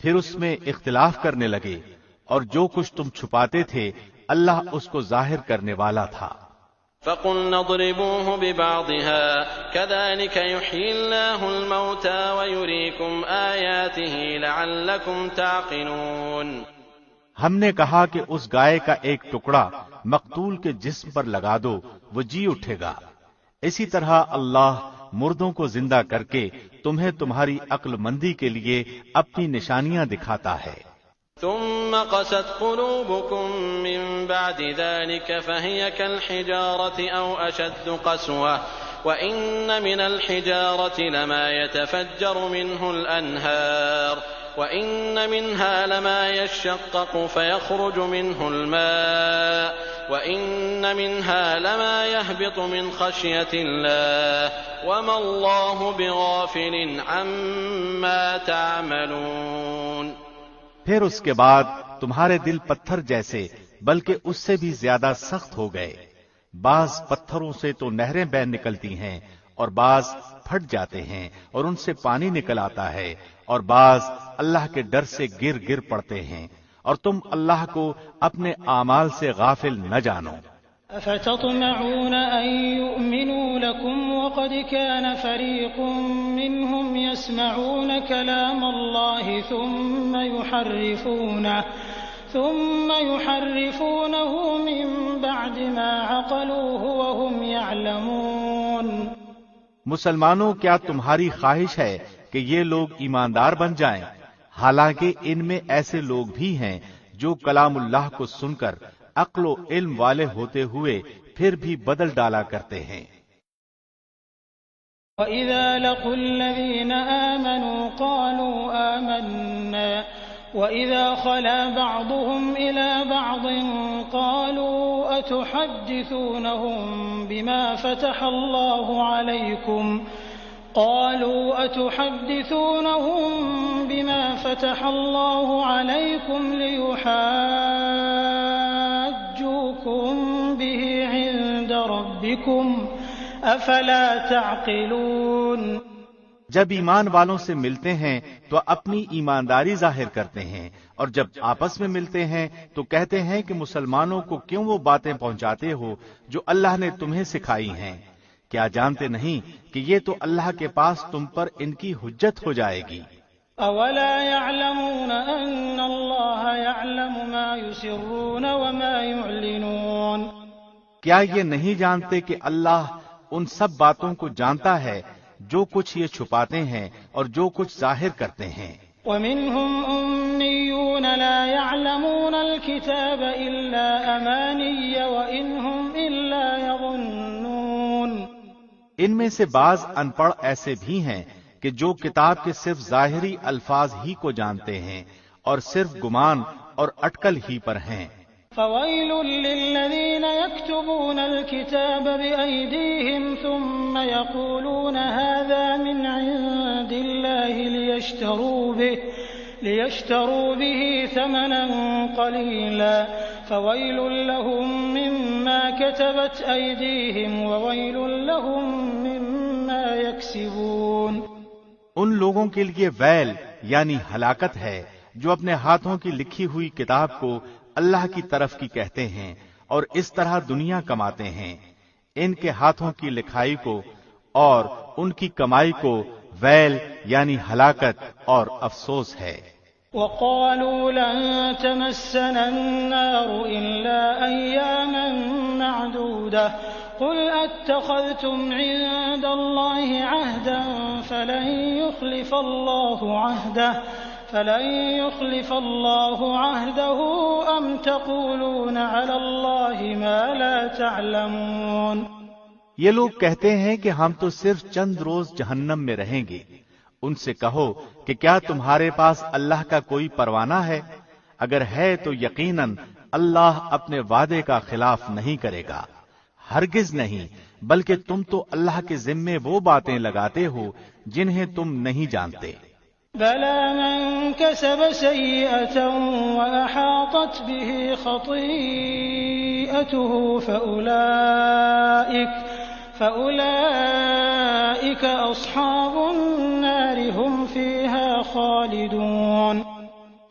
پھر اس میں اختلاف کرنے لگے، اور جو کچھ تم چھپاتے تھے اللہ اس کو ظاہر کرنے والا تھا۔ فَقُلْنَا اضْرِبُوهُ بِبَعْضِهَا كَذَلِكَ يُحْيِي اللَّهُ الْمَوْتَى وَيُرِيكُمْ آيَاتِهِ لَعَلَّكُمْ تَعْقِلُونَ۔ ہم نے کہا کہ اس گائے کا ایک ٹکڑا مقتول کے جسم پر لگا دو، وہ جی اٹھے گا۔ اسی طرح اللہ مردوں کو زندہ کر کے تمہیں تمہاری عقل مندی کے لیے اپنی نشانیاں دکھاتا ہے۔ ثم قست قلوبكم من بعد ذلك فهي كالحجارة أو أشد قسوة وإن من الحجارة لما يتفجر منه الأنهار وإن منها لما يشقق فيخرج منه الماء وإن منها لما يهبط من خشية الله وما الله بغافل عما تعملون۔ پھر اس کے بعد تمہارے دل پتھر جیسے بلکہ اس سے بھی زیادہ سخت ہو گئے۔ بعض پتھروں سے تو نہریں بہہ نکلتی ہیں اور بعض پھٹ جاتے ہیں اور ان سے پانی نکل آتا ہے، اور بعض اللہ کے ڈر سے گر گر پڑتے ہیں، اور تم اللہ کو اپنے اعمال سے غافل نہ جانو۔ أفتطمعون أن يؤمنوا لكم وقد كان فريق منهم يسمعون كلام الله ثم يحرفونه من بعد ما عقلوه وهم يعلمون۔ مسلمانوں، کیا تمہاری خواہش ہے کہ یہ لوگ ایماندار بن جائیں، حالانکہ ان میں ایسے لوگ بھی ہیں جو کلام اللہ کو سن کر عقل و علم والے ہوتے ہوئے پھر بھی بدل ڈالا کرتے ہیں۔ وَإِذَا لَقُوا الَّذِينَ آمَنُوا قَالُوا آمَنَّا وَإِذَا خَلَا بَعْضُهُمْ إِلَى بَعْضٍ قَالُوا أَتُحَدِّثُونَهُم بِمَا فَتَحَ اللَّهُ عَلَيْكُمْ لِيُحَاجُّوكُم بِهِ عِندَ رَبِّكُمْ أَفَلَا تَعْقِلُونَ۔ جب ایمان والوں سے ملتے ہیں تو اپنی ایمانداری ظاہر کرتے ہیں، اور جب آپس میں ملتے ہیں تو کہتے ہیں کہ مسلمانوں کو کیوں وہ باتیں پہنچاتے ہو جو اللہ نے تمہیں سکھائی ہیں؟ کیا جانتے نہیں کہ یہ تو اللہ کے پاس تم پر ان کی حجت ہو جائے گی۔ أَوَلَا يَعْلَمُونَ أَنَّ اللَّهَ يَعْلَمُ مَا يُسِرُّونَ وَمَا يُعْلِنُونَ۔ کیا یہ نہیں جانتے کہ اللہ ان سب باتوں کو جانتا ہے جو کچھ یہ چھپاتے ہیں اور جو کچھ ظاہر کرتے ہیں۔ وَمِنْهُمْ أُمِّيُّونَ لَا يَعْلَمُونَ الْكِتَابَ إِلَّا أَمَانِيَّ وَإِنْ هُمْ إِلَّا يَظُنُّونَ۔ ان میں سے بعض ان پڑھ ایسے بھی ہیں کہ جو کتاب کے صرف ظاہری الفاظ ہی کو جانتے ہیں اور صرف گمان اور اٹکل ہی پر ہیں۔ فَوَيْلٌ لِّلَّذِينَ يَكْتُبُونَ الْكِتَابَ بِأَيْدِيهِمْ ثُمَّ يَقُولُونَ هَٰذَا مِنْ عِندِ اللَّهِ لِيَشْتَرُوا بِهِ ثَمَنًا قَلِيلًا فَوَيْلٌ لَّهُم مِّمَّا كَتَبَتْ أَيْدِيهِمْ وَوَيْلٌ لَّهُم مِّمَّا يَكْسِبُونَ۔ ان لوگوں کے لیے ویل یعنی ہلاکت ہے جو اپنے ہاتھوں کی لکھی ہوئی کتاب کو اللہ کی طرف کی کہتے ہیں اور اس طرح دنیا کماتے ہیں۔ ان کے ہاتھوں کی لکھائی کو اور ان کی کمائی کو ویل یعنی ہلاکت اور افسوس ہے۔ وَقَالُوا لَن تَمَسَّنَا النَّارُ إِلَّا أَيَّامًا مَّعْدُودَةً قُلْ أَتَّخَذْتُمْ عِندَ اللَّهِ عَهْدًا فَلَن يُخْلِفَ اللَّهُ عَهْدَهُ أَمْ تَقُولُونَ عَلَى اللَّهِ مَا لَا تَعْلَمُونَ۔ یہ لوگ کہتے ہیں کہ ہم تو صرف چند روز جہنم میں رہیں گے۔ ان سے کہو کہ کیا تمہارے پاس اللہ کا کوئی پروانہ ہے؟ اگر ہے تو یقیناً اللہ اپنے وعدے کا خلاف نہیں کرے گا، ہرگز نہیں، بلکہ تم تو اللہ کے ذمے وہ باتیں لگاتے ہو جنہیں تم نہیں جانتے۔ بَلَىٰ مَن كَسَبَ سَيِّئَةً وَأَحَاطَتْ بِهِ خَطِيئَتُهُ فَأُولَٰئِكَ أَصْحَابُ النَّارِ هُمْ فِيهَا خَالِدُونَ۔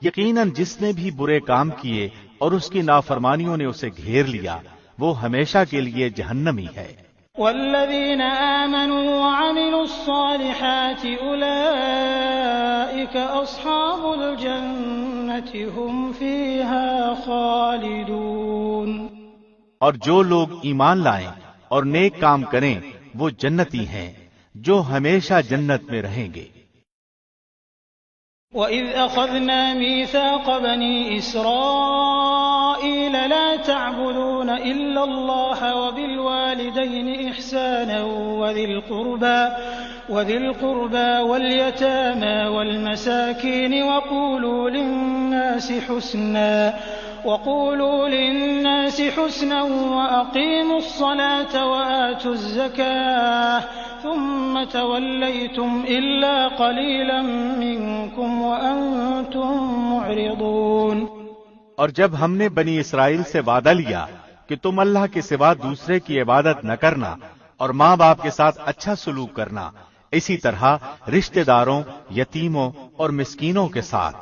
یقیناً جس نے بھی برے کام کیے اور اس کی نافرمانیوں نے اسے گھیر لیا، وہ ہمیشہ کے لیے جہنمی ہے۔ والذین آمنوا وعملوا الصالحات أولئك أصحاب الجنة هم فيها خالدون۔ اور جو لوگ ایمان لائیں اور نیک کام کریں وہ جنتی ہیں جو ہمیشہ جنت میں رہیں گے۔ وَإِذْ أَخَذْنَا مِيثَاقَ بَنِي إِسْرَائِيلَ لَا تَعْبُدُونَ إِلَّا اللَّهَ وَبِالْوَالِدَيْنِ إِحْسَانًا وَذِي الْقُرْبَى وَالْيَتَامَى وَالْمَسَاكِينِ وَقُولُوا لِلنَّاسِ حُسْنًا وَأَقِيمُوا الصَّلَاةَ وَآتُوا الزَّكَاةَ ثُمَّ تَوَلَّيْتُمْ إِلَّا قَلِيلًا مِّنكُمْ وَأَنتُم مُّعْرِضُونَ۔ اور جب ہم نے بنی اسرائیل سے وعدہ لیا کہ تم اللہ کے سوا دوسرے کی عبادت نہ کرنا اور ماں باپ کے ساتھ اچھا سلوک کرنا، اسی طرح رشتہ داروں، یتیموں اور مسکینوں کے ساتھ،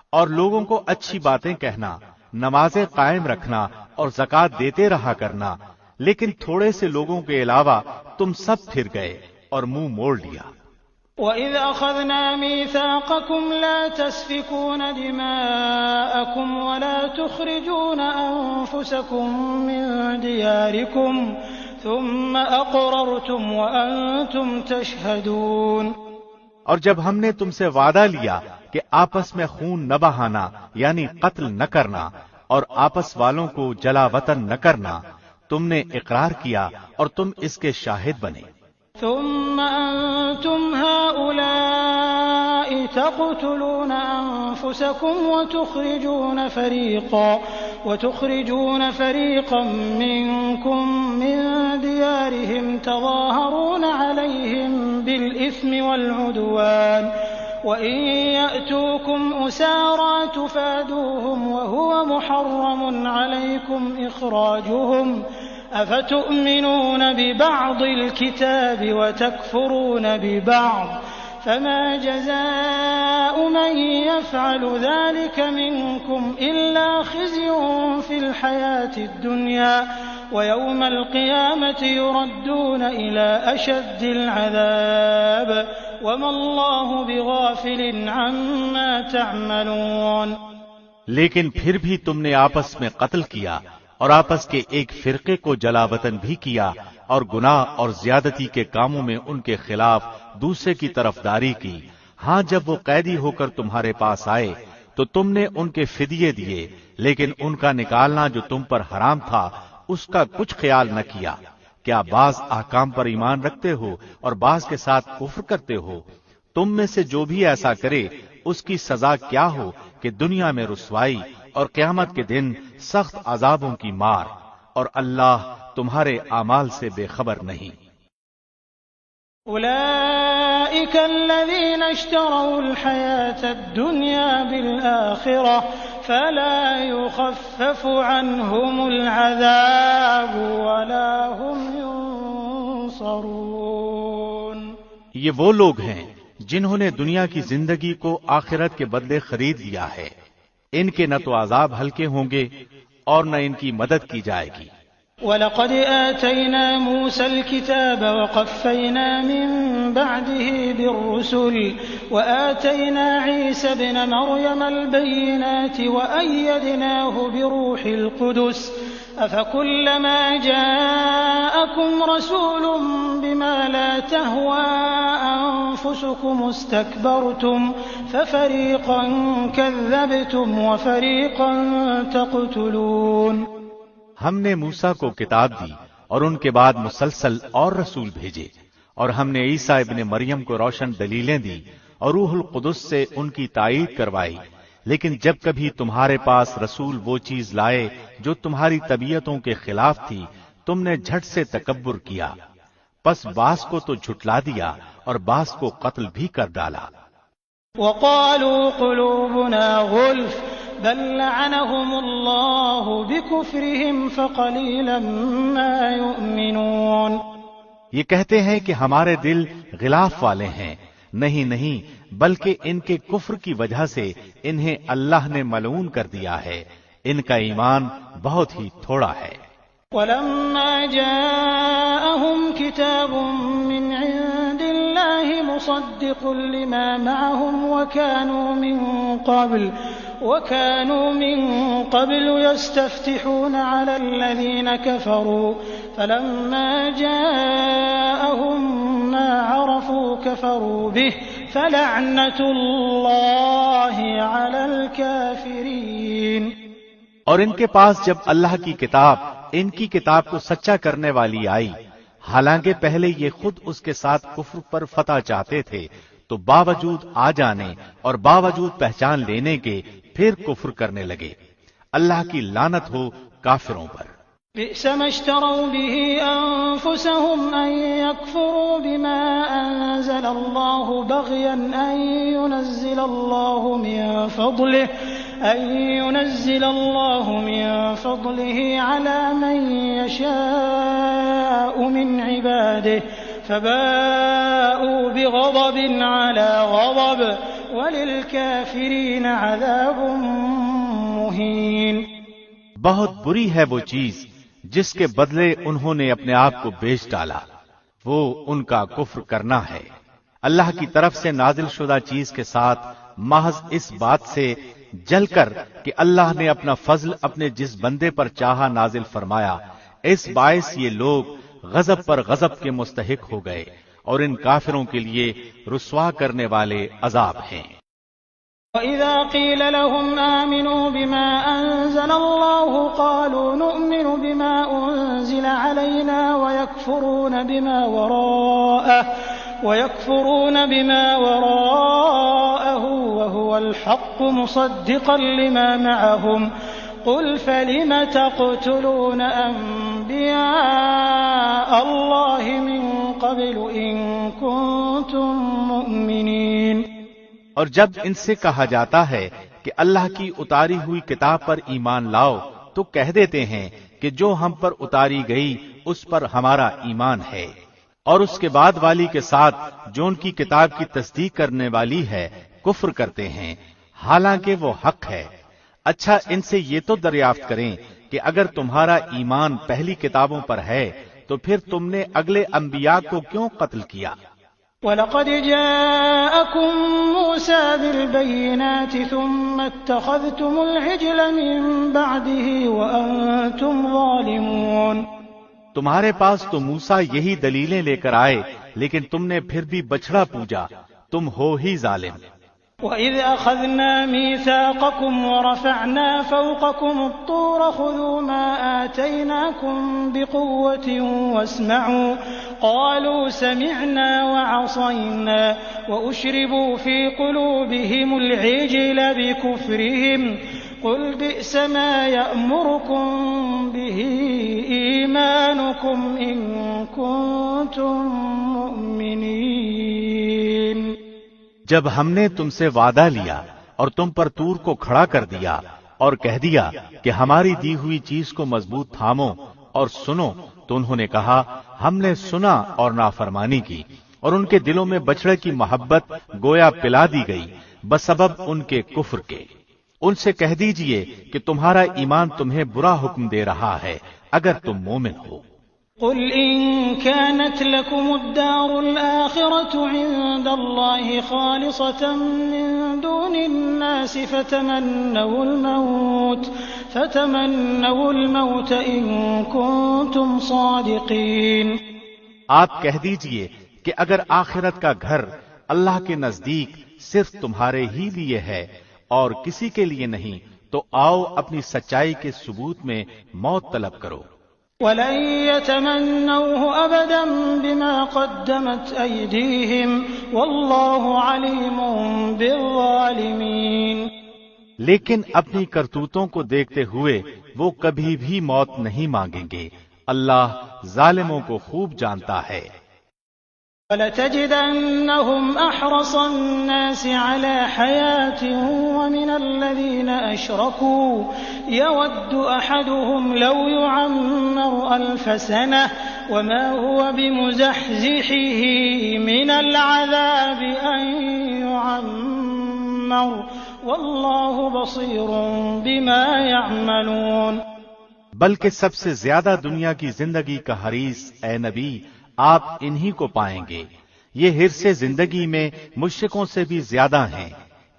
اور لوگوں کو اچھی باتیں کہنا، نمازیں قائم رکھنا اور زکوٰۃ دیتے رہا کرنا، لیکن تھوڑے سے لوگوں کے علاوہ تم سب پھر گئے اور منہ موڑ لیا۔ وَإِذْ أَخَذْنَا مِيثَاقَكُمْ لَا تَسْفِكُونَ دِمَاءَكُمْ وَلَا تُخْرِجُونَ أَنفُسَكُم مِّن دِيَارِكُمْ ثُمَّ أَقْرَرْتُمْ وَأَنتُمْ تَشْهَدُونَ۔ اور جب ہم نے تم سے وعدہ لیا کہ آپس میں خون نہ بہانا یعنی قتل نہ کرنا اور آپس والوں کو جلا وطن نہ کرنا، تم نے اقرار کیا اور تم اس کے شاہد بنے۔ ثم أنتم هؤلاء تقتلون أنفسكم وتخرجون فريقا منكم من ديارهم تظاهرون عليهم بالإثم والعدوان وإن يأتوكم أسارى تفادوهم وهو محرم عليكم إخراجهم أفتؤمنون ببعض الكتاب وتكفرون ببعض فما جزاء من يفعل ذلك منكم إلا خزي في الحياة الدنيا ويوم القيامة يردون إلى أشد العذاب وما الله بغافل عما تعملون۔ لیکن پھر بھی تم نے آپس میں قتل کیا اور آپس کے ایک فرقے کو جلا وطن بھی کیا اور گناہ اور زیادتی کے کاموں میں ان کے خلاف دوسرے کی طرفداری کی۔ ہاں جب وہ قیدی ہو کر تمہارے پاس آئے تو تم نے ان کے فدیے دیے، لیکن ان کا نکالنا جو تم پر حرام تھا اس کا کچھ خیال نہ کیا۔ کیا بعض احکام پر ایمان رکھتے ہو اور بعض کے ساتھ کفر کرتے ہو؟ تم میں سے جو بھی ایسا کرے اس کی سزا کیا ہو کہ دنیا میں رسوائی اور قیامت کے دن سخت عذابوں کی مار، اور اللہ تمہارے اعمال سے بے خبر نہیں۔ أولئك الذين اشتروا الحياة الدنيا بالآخرة فلا يخفف عنهم العذاب ولا هم ينصرون۔ یہ وہ لوگ ہیں جنہوں نے دنیا کی زندگی کو آخرت کے بدلے خرید لیا ہے، ان کے نہ تو عذاب ہلکے ہوں گے اور نہ ان کی مدد کی جائے گی۔ وَلَقَدْ آتَيْنَا مُوسَى الْكِتَابَ وَقَفَّيْنَا مِن بَعْدِهِ بِالرُّسُلِ وَآتَيْنَا عِيسَى ابْنَ مَرْيَمَ الْبَيِّنَاتِ وَأَيَّدْنَاهُ بِرُوحِ الْقُدُسِ أَفَكُلَّمَا جَاءَكُمْ رَسُولٌ بِمَا لَا تَهْوَىٰ أَنفُسُكُمُ اسْتَكْبَرْتُمْ فَفَرِيقًا كَذَّبْتُمْ وَفَرِيقًا تَقْتُلُونَ۔ ہم نے موسیٰ کو کتاب دی اور ان کے بعد مسلسل اور رسول بھیجے، اور ہم نے عیسیٰ ابن مریم کو روشن دلیلیں دی اور روح القدس سے ان کی تائید کروائی، لیکن جب کبھی تمہارے پاس رسول وہ چیز لائے جو تمہاری طبیعتوں کے خلاف تھی، تم نے جھٹ سے تکبر کیا، پس بعض کو تو جھٹلا دیا اور بعض کو قتل بھی کر ڈالا۔ وَقَالُوا قُلُوبُنَا غُلْفٌ بل لعنهم اللہ بکفرهم فقلیلا ما یؤمنون۔ یہ کہتے ہیں کہ ہمارے دل غلاف والے ہیں، نہیں بلکہ ان کے کفر کی وجہ سے انہیں اللہ نے ملعون کر دیا ہے، ان کا ایمان بہت ہی تھوڑا ہے۔ ولما جاءهم كتاب من عند الله مصدق لما معهم وكانوا من قبل يستفتحون على الذين كفروا فلما جاءهم ما عرفوا كفروا به فلعنة الله على الكافرين۔ اور ان کے پاس جب اللہ کی کتاب ان کی کتاب کو سچا کرنے والی آئی، حالانکہ پہلے یہ خود اس کے ساتھ کفر پر فتح چاہتے تھے، تو باوجود آ جانے اور باوجود پہچان لینے کے پھر کفر کرنے لگے۔ اللہ کی لعنت ہو کافروں پر۔ بئس ما اشتروا به أنفسهم أن يكفروا بما أنزل الله بغيا أن ينزل الله من فضله على من يشاء من عباده فباءوا بغضب على غضب وللكافرين عذاب مهين۔ بہت بری ہے وہ چیز جس کے بدلے انہوں نے اپنے آپ کو بیچ ڈالا، وہ ان کا کفر کرنا ہے۔ اللہ کی طرف سے نازل شدہ چیز کے ساتھ محض اس بات سے جل کر کہ اللہ نے اپنا فضل اپنے جس بندے پر چاہا نازل فرمایا، اس باعث یہ لوگ غضب پر غضب کے مستحق ہو گئے، اور ان کافروں کے لیے رسوا کرنے والے عذاب ہیں۔ وَإِذَا قِيلَ لَهُمْ آمِنُوا بِمَا أَنزَلَ اللَّهُ قَالُوا نُؤْمِنُ بِمَا أُنزِلَ عَلَيْنَا وَيَكْفُرُونَ بِمَا وَرَاءَهُ وَهُوَ الْحَقُّ مُصَدِّقًا لِمَا مَعَهُمْ قُلْ فَلِمَ تَقْتُلُونَ أَنبِيَاءَ اللَّهِ مِن قَبْلُ إِن كُنتُم مُّؤْمِنِينَ۔ اور جب ان سے کہا جاتا ہے کہ اللہ کی اتاری ہوئی کتاب پر ایمان لاؤ تو کہہ دیتے ہیں کہ جو ہم پر اتاری گئی اس پر ہمارا ایمان ہے، اور اس کے بعد والی کے ساتھ جو ان کی کتاب کی تصدیق کرنے والی ہے کفر کرتے ہیں، حالانکہ وہ حق ہے۔ اچھا ان سے یہ تو دریافت کریں کہ اگر تمہارا ایمان پہلی کتابوں پر ہے تو پھر تم نے اگلے انبیاء کو کیوں قتل کیا؟ وَلَقَدْ جَاءَكُم مُّوسَىٰ بِالْبَيِّنَاتِ ثُمَّ اتَّخَذْتُمُ الْعِجْلَ مِن بَعْدِهِ وَأَنتُمْ ظَالِمُونَ۔ تمہارے پاس تو موسیٰ یہی دلیلیں لے کر آئے، لیکن تم نے پھر بھی بچڑا پوجا، تم ہو ہی ظالم۔ وَإِذْ أَخَذْنَا مِيثَاقَكُمْ وَرَفَعْنَا فَوْقَكُمُ الطُّورَ خُذُوا مَا آتَيْنَاكُمْ بِقُوَّةٍ وَاسْمَعُوا قَالُوا سَمِعْنَا وَعَصَيْنَا وَأُشْرِبُوا فِي قُلُوبِهِمُ الْعِجْلَ بِكُفْرِهِمْ قُلْ بِئْسَ مَا يَأْمُرُكُمْ بِهِ إِيمَانُكُمْ إِن كُنتُم مُّؤْمِنِينَ۔ جب ہم نے تم سے وعدہ لیا اور تم پر طور کو کھڑا کر دیا اور کہہ دیا کہ ہماری دی ہوئی چیز کو مضبوط تھامو اور سنو، تو انہوں نے کہا ہم نے سنا اور نافرمانی کی، اور ان کے دلوں میں بچڑے کی محبت گویا پلا دی گئی بسبب ان کے کفر کے۔ ان سے کہہ دیجئے کہ تمہارا ایمان تمہیں برا حکم دے رہا ہے اگر تم مومن ہو۔ قل إن كانت لكم الدار الآخرة عند الله خالصة من دون الناس فتمنوا الموت إن كنتم صادقين۔ آپ کہہ دیجئے کہ اگر آخرت کا گھر اللہ کے نزدیک صرف تمہارے ہی لیے ہے اور کسی کے لیے نہیں، تو آؤ اپنی سچائی کے ثبوت میں موت طلب کرو۔ وَلَن يَتَمَنَّوْهُ أَبَدًا بِمَا قَدَّمَتْ أَيْدِيهِمْ وَاللَّهُ عَلِيمٌ بِالظَّالِمِينَ۔ لیکن اپنی کرتوتوں کو دیکھتے ہوئے وہ کبھی بھی موت نہیں مانگیں گے، اللہ ظالموں کو خوب جانتا ہے۔ وَلَتَجِدَنَّهُمْ أَحْرَصَ النَّاسِ عَلَى حَيَاةٍ وَمِنَ الَّذِينَ أَشْرَكُوا يَوَدُّ أَحَدُهُمْ لَوْ يُعَمَّرُ أَلْفَ سَنَةٍ وَمَا هُوَ بِمُزَحْزِحِهِ مِنَ الْعَذَابِ أَن يُعَمَّرَ وَاللَّهُ بَصِيرٌ بِمَا يَعْمَلُونَ۔ بلکہ سب سے زیادہ دنیا کی زندگی کا حریص اے نبی آپ انہی کو پائیں گے۔ یہ حرص زندگی میں مشرکوں سے بھی زیادہ ہیں۔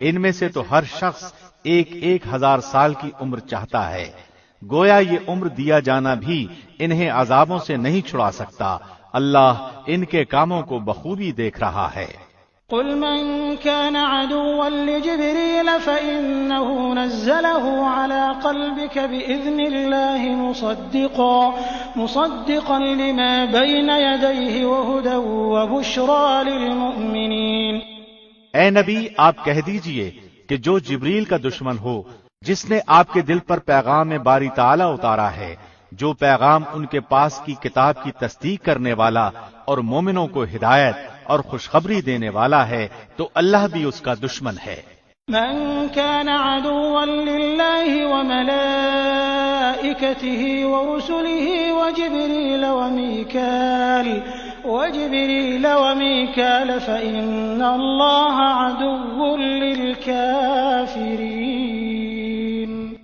ان میں سے تو ہر شخص 1000 سال کی عمر چاہتا ہے، گویا یہ عمر دیا جانا بھی انہیں عذابوں سے نہیں چھڑا سکتا۔ اللہ ان کے کاموں کو بخوبی دیکھ رہا ہے۔ قل من كان عدوا لجبريل فإنه نزله على قلبك بإذن الله مصدقا لما بين يديه وهدى وبشرى للمؤمنين۔ اے نبی آپ کہہ دیجئے کہ جو جبریل کا دشمن ہو، جس نے آپ کے دل پر پیغام باری تعالی اتارا ہے، جو پیغام ان کے پاس کی کتاب کی تصدیق کرنے والا اور مومنوں کو ہدایت اور خوشخبری دینے والا ہے، تو اللہ بھی اس کا دشمن ہے۔ من كان عدوا لله وملائكته ورسله وجبريل وميكال فإن الله عدو للكافرين۔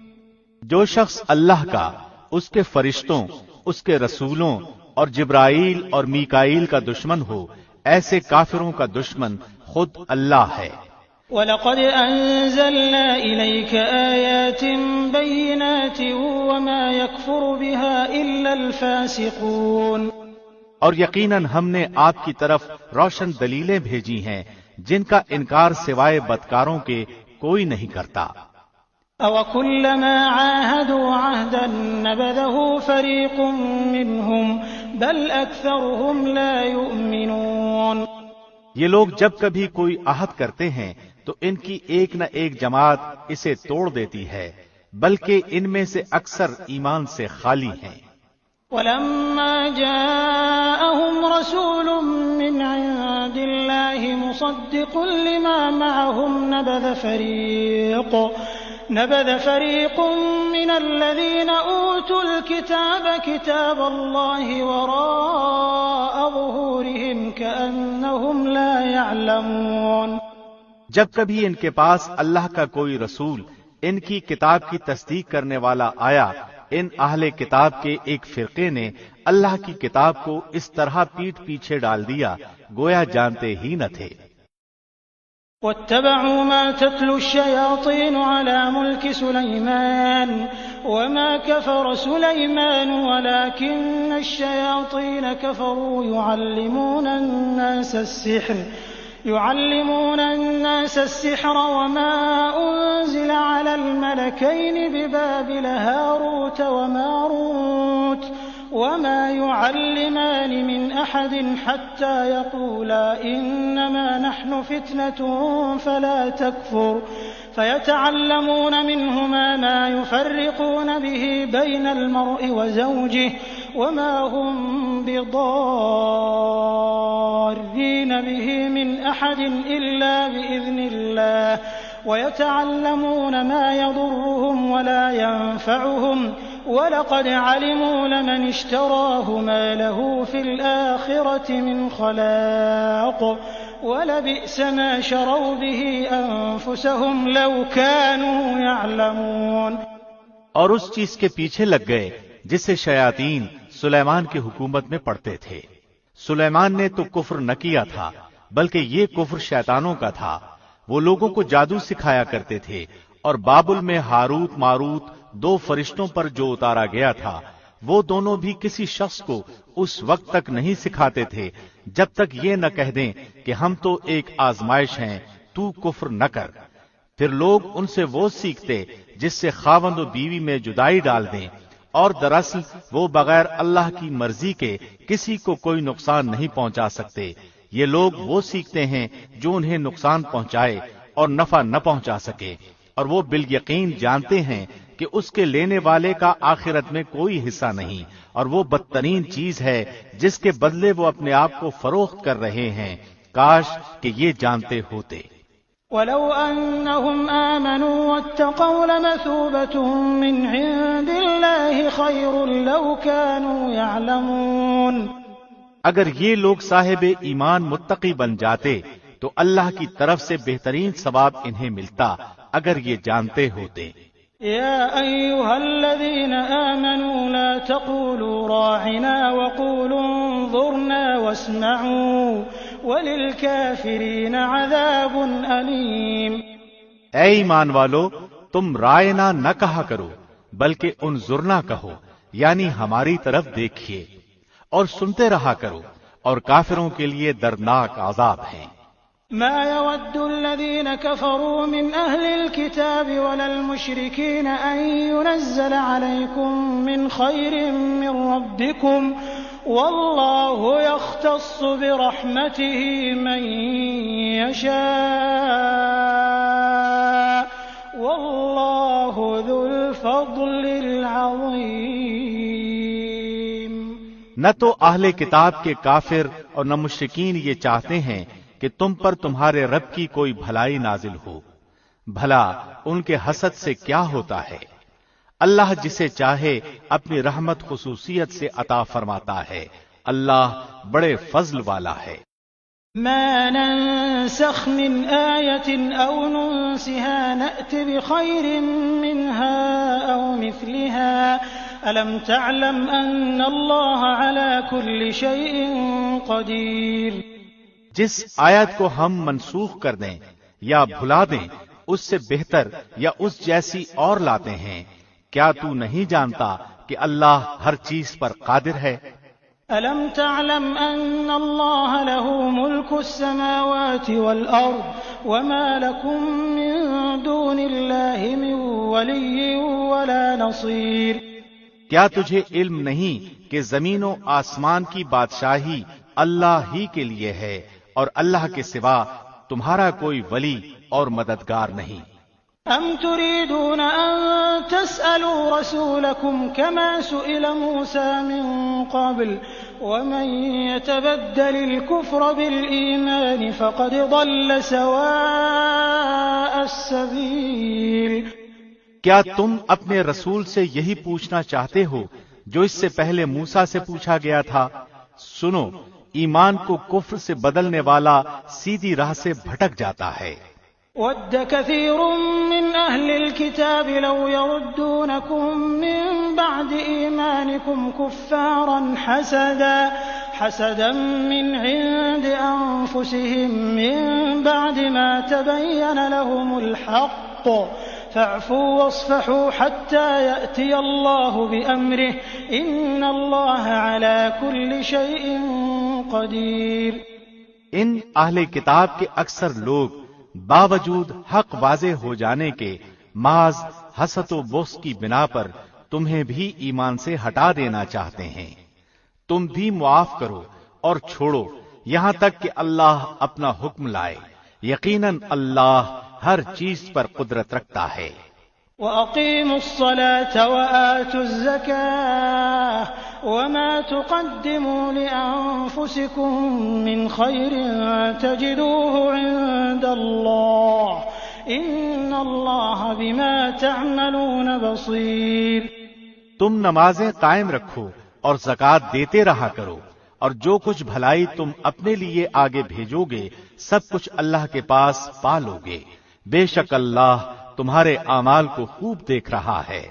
جو شخص اللہ کا، اس کے فرشتوں، اس کے رسولوں اور جبرائیل اور میکائیل کا دشمن ہو، ایسے کافروں کا دشمن خود اللہ ہے۔ وَلَقَدْ أَنزَلْنَا إِلَيْكَ آيَاتٍ بَيِّنَاتٍ وَمَا يَكْفُرُ بِهَا إِلَّا الْفَاسِقُونَ، اور یقیناً ہم نے آپ کی طرف روشن دلیلیں بھیجی ہیں جن کا انکار سوائے بدکاروں کے کوئی نہیں کرتا۔ أَوَكُلَّمَا عَاهَدُوا عَهْدًا نَبَذَهُ فَرِيقٌ مِّنْهُمْ بَلْ أَكْثَرُهُمْ لَا يُؤْمِنُونَ، یہ لوگ جب کبھی کوئی عہد کرتے ہیں تو ان کی ایک نہ ایک جماعت اسے توڑ دیتی ہے، بلکہ ان میں سے اکثر ایمان سے خالی ہیں۔ وَلَمَّا جَاءَهُمْ رَسُولٌ مِّنْ عِندِ اللَّهِ مُصَدِّقٌ لِّمَا مَعَهُمْ نَبَذَ فَرِيقٌ مِّنَ الَّذِينَ أُوتُوا الْكِتَابَ كِتَابَ اللَّهِ وَرَاءَ ظُهُورِهِمْ كَأَنَّهُمْ لَا يَعْلَمُونَ، جب کبھی ان کے پاس اللہ کا کوئی رسول ان کی کتاب کی تصدیق کرنے والا آیا، ان اہل کتاب کے ایک فرقے نے اللہ کی کتاب کو اس طرح پیٹھ پیچھے ڈال دیا گویا جانتے ہی نہ تھے۔ وَاتَّبَعُوا مَا تَتْلُو الشَّيَاطِينُ عَلَى مُلْكِ سُلَيْمَانَ وَمَا كَفَرَ سُلَيْمَانُ وَلَكِنَّ الشَّيَاطِينَ كَفَرُوا يُعَلِّمُونَ النَّاسَ السِّحْرَ وَمَا أُنزِلَ عَلَى الْمَلَكَيْنِ بِبَابِلَ هَارُوتَ وَمَارُوتَ وَمَا يُعَلِّمَانِ مِنْ أَحَدٍ حَتَّى يَقُولَا إِنَّمَا نَحْنُ فِتْنَةٌ فَلَا تَكْفُرْ فَيَتَعَلَّمُونَ مِنْهُمَا مَا يُفَرِّقُونَ بِهِ بَيْنَ الْمَرْءِ وَزَوْجِهِ وَمَا هُمْ بِضَارِّينَ بِهِ مِنْ أَحَدٍ إِلَّا بِإِذْنِ اللَّهِ وَيَتَعَلَّمُونَ مَا يَضُرُّهُمْ وَلَا يَنفَعُهُمْ وَلَقَدْ عَلِمُوا لَمَنِ اشْتَرَاهُ مَا لَهُ فِي الْآخِرَةِ مِنْ خَلَاقٍ وَلَبِئْسَ مَا شَرَوْا بِهِ أَنفُسَهُمْ لَوْ كَانُوا يَعْلَمُونَ، اور اس چیز کے پیچھے لگ گئے جسے شیاطین سلیمان کی حکومت میں پڑھتے تھے۔ سلیمان نے تو کفر نہ کیا تھا بلکہ یہ کفر شیطانوں کا تھا۔ وہ لوگوں کو جادو سکھایا کرتے تھے، اور بابل میں ہاروت ماروت دو فرشتوں پر جو اتارا گیا تھا وہ دونوں بھی کسی شخص کو اس وقت تک نہیں سکھاتے تھے جب تک یہ نہ کہہ دیں کہ ہم تو ایک آزمائش ہیں، تو کفر نہ کر۔ پھر لوگ ان سے وہ سیکھتے جس سے خاوند و بیوی میں جدائی ڈال دیں، اور دراصل وہ بغیر اللہ کی مرضی کے کسی کو کوئی نقصان نہیں پہنچا سکتے۔ یہ لوگ وہ سیکھتے ہیں جو انہیں نقصان پہنچائے اور نفع نہ پہنچا سکے، اور وہ بالیقین جانتے ہیں کہ اس کے لینے والے کا آخرت میں کوئی حصہ نہیں، اور وہ بدترین چیز ہے جس کے بدلے وہ اپنے آپ کو فروخت کر رہے ہیں۔ کاش کہ یہ جانتے ہوتے۔ وَلَوْ أَنَّهُمْ آمَنُوا وَاتَّقَوْا لَمَثُوبَةٌ مِّنْ عِندِ اللَّهِ خَيْرٌ لَوْ كَانُوا يَعْلَمُونَ، اگر یہ لوگ صاحب ایمان متقی بن جاتے تو اللہ کی طرف سے بہترین ثواب انہیں ملتا اگر یہ جانتے ہوتے۔ يا أيها الذين آمنوا لا تقولوا راعنا وقولوا انظرنا واسمعوا وللكافرين عذاب أليم، اے ایمان والو، تم رائنا نہ کہا کرو بلکہ انظرنا کہو، یعنی ہماری طرف دیکھیے، اور سنتے رہا کرو، اور کافروں کے لیے دردناک عذاب ہیں۔ ما يود الذين كفروا من أهل الكتاب ولا المشركين أن ينزل عليكم من خير من ربكم والله يختص برحمته من يشاء والله ذو الفضل العظيم۔ نہ تو اہل کتاب کے کافر اور نہ مشرکین یہ چاہتے ہیں کہ تم پر تمہارے رب کی کوئی بھلائی نازل ہو، بھلا ان کے حسد سے کیا ہوتا ہے؟ اللہ جسے چاہے اپنی رحمت خصوصیت سے عطا فرماتا ہے، اللہ بڑے فضل والا ہے۔ ما ننسخ من آية أو ننسها نأت بخير منها أو مثلها ألم تعلم أن الله على كل شيء قدير۔ جس آیت کو ہم منسوخ کر دیں یا بھلا دیں اس سے بہتر یا اس جیسی اور لاتے ہیں. کیا تو نہیں جانتا کہ اللہ ہر چیز پر قادر ہے؟ أَلَمْ تَعْلَمْ أَنَّ اللَّهَ لَهُ مُلْكُ السَّمَاوَاتِ وَالْأَرْضِ وَمَا لَكُم مِّن دُونِ اللَّهِ مِن وَلِيٍّ وَلَا نَصِيرٍ. کیا تجھے علم نہیں کہ زمین و آسمان کی بادشاہی اللہ ہی کے لیے ہے اور اللہ کے سوا تمہارا کوئی ولی اور مددگار نہیں؟ أَمْ تُرِيدُونَ أَن تَسْأَلُوا رَسُولَكُمْ كَمَا سُئِلَ مُوسَى مِن قَبْلُ وَمَن يَتَبَدَّلِ الْكُفْرَ بِالْإِيمَانِ فَقَدْ ضَلَّ سَوَاءَ السَّبِيلِ. کیا تم اپنے رسول سے یہی پوچھنا چاہتے ہو جو اس سے پہلے موسیٰ سے پوچھا گیا تھا؟ سنو، ایمان کو کفر سے بدلنے والا سیدھی راہ سے بھٹک جاتا ہے. وَدَّ كَثِيرٌ مِّنْ أَهْلِ الْكِتَابِ لَوْ يَرُدُّونَكُم مِّن بَعْدِ إِيمَانِكُمْ كُفَّارًا حَسَدًا مِّنْ عِندِ أَنفُسِهِم مِّن بَعْدِ مَا تَبَيَّنَ لَهُمُ الْحَقُّ فَاعْفُوا وَاصْفَحُوا حَتَّى يَأْتِيَ اللَّهُ بِأَمْرِهِ إِنَّ اللَّهَ عَلَى كُلِّ شَيْءٍ قَدِيرٌ. ان اہل کتاب کے اکثر لوگ باوجود حق واضح ہو جانے کے محض حسد و بغض کی بنا پر تمہیں بھی ایمان سے ہٹا دینا چاہتے ہیں. تم بھی معاف کرو اور چھوڑو یہاں تک کہ اللہ اپنا حکم لائے. یقیناً اللہ ہر چیز پر قدرت رکھتا ہے. وَأَقِيمُوا الصَّلَاةَ وَآتُوا الزَّكَاةَ وَمَا تُقَدِّمُوا لِأَنفُسِكُم مِّنْ خَيْرٍ تَجِدُوهُ عِندَ اللَّهِ إِنَّ اللَّهَ بِمَا تَعْمَلُونَ بَصِيرٌ. تم نمازیں قائم رکھو اور زکوٰۃ دیتے رہا کرو، اور جو کچھ بھلائی تم اپنے لیے آگے بھیجو گے سب کچھ اللہ کے پاس پا لو گے. بے شک اللہ تمہارے اعمال کو خوب دیکھ رہا ہے.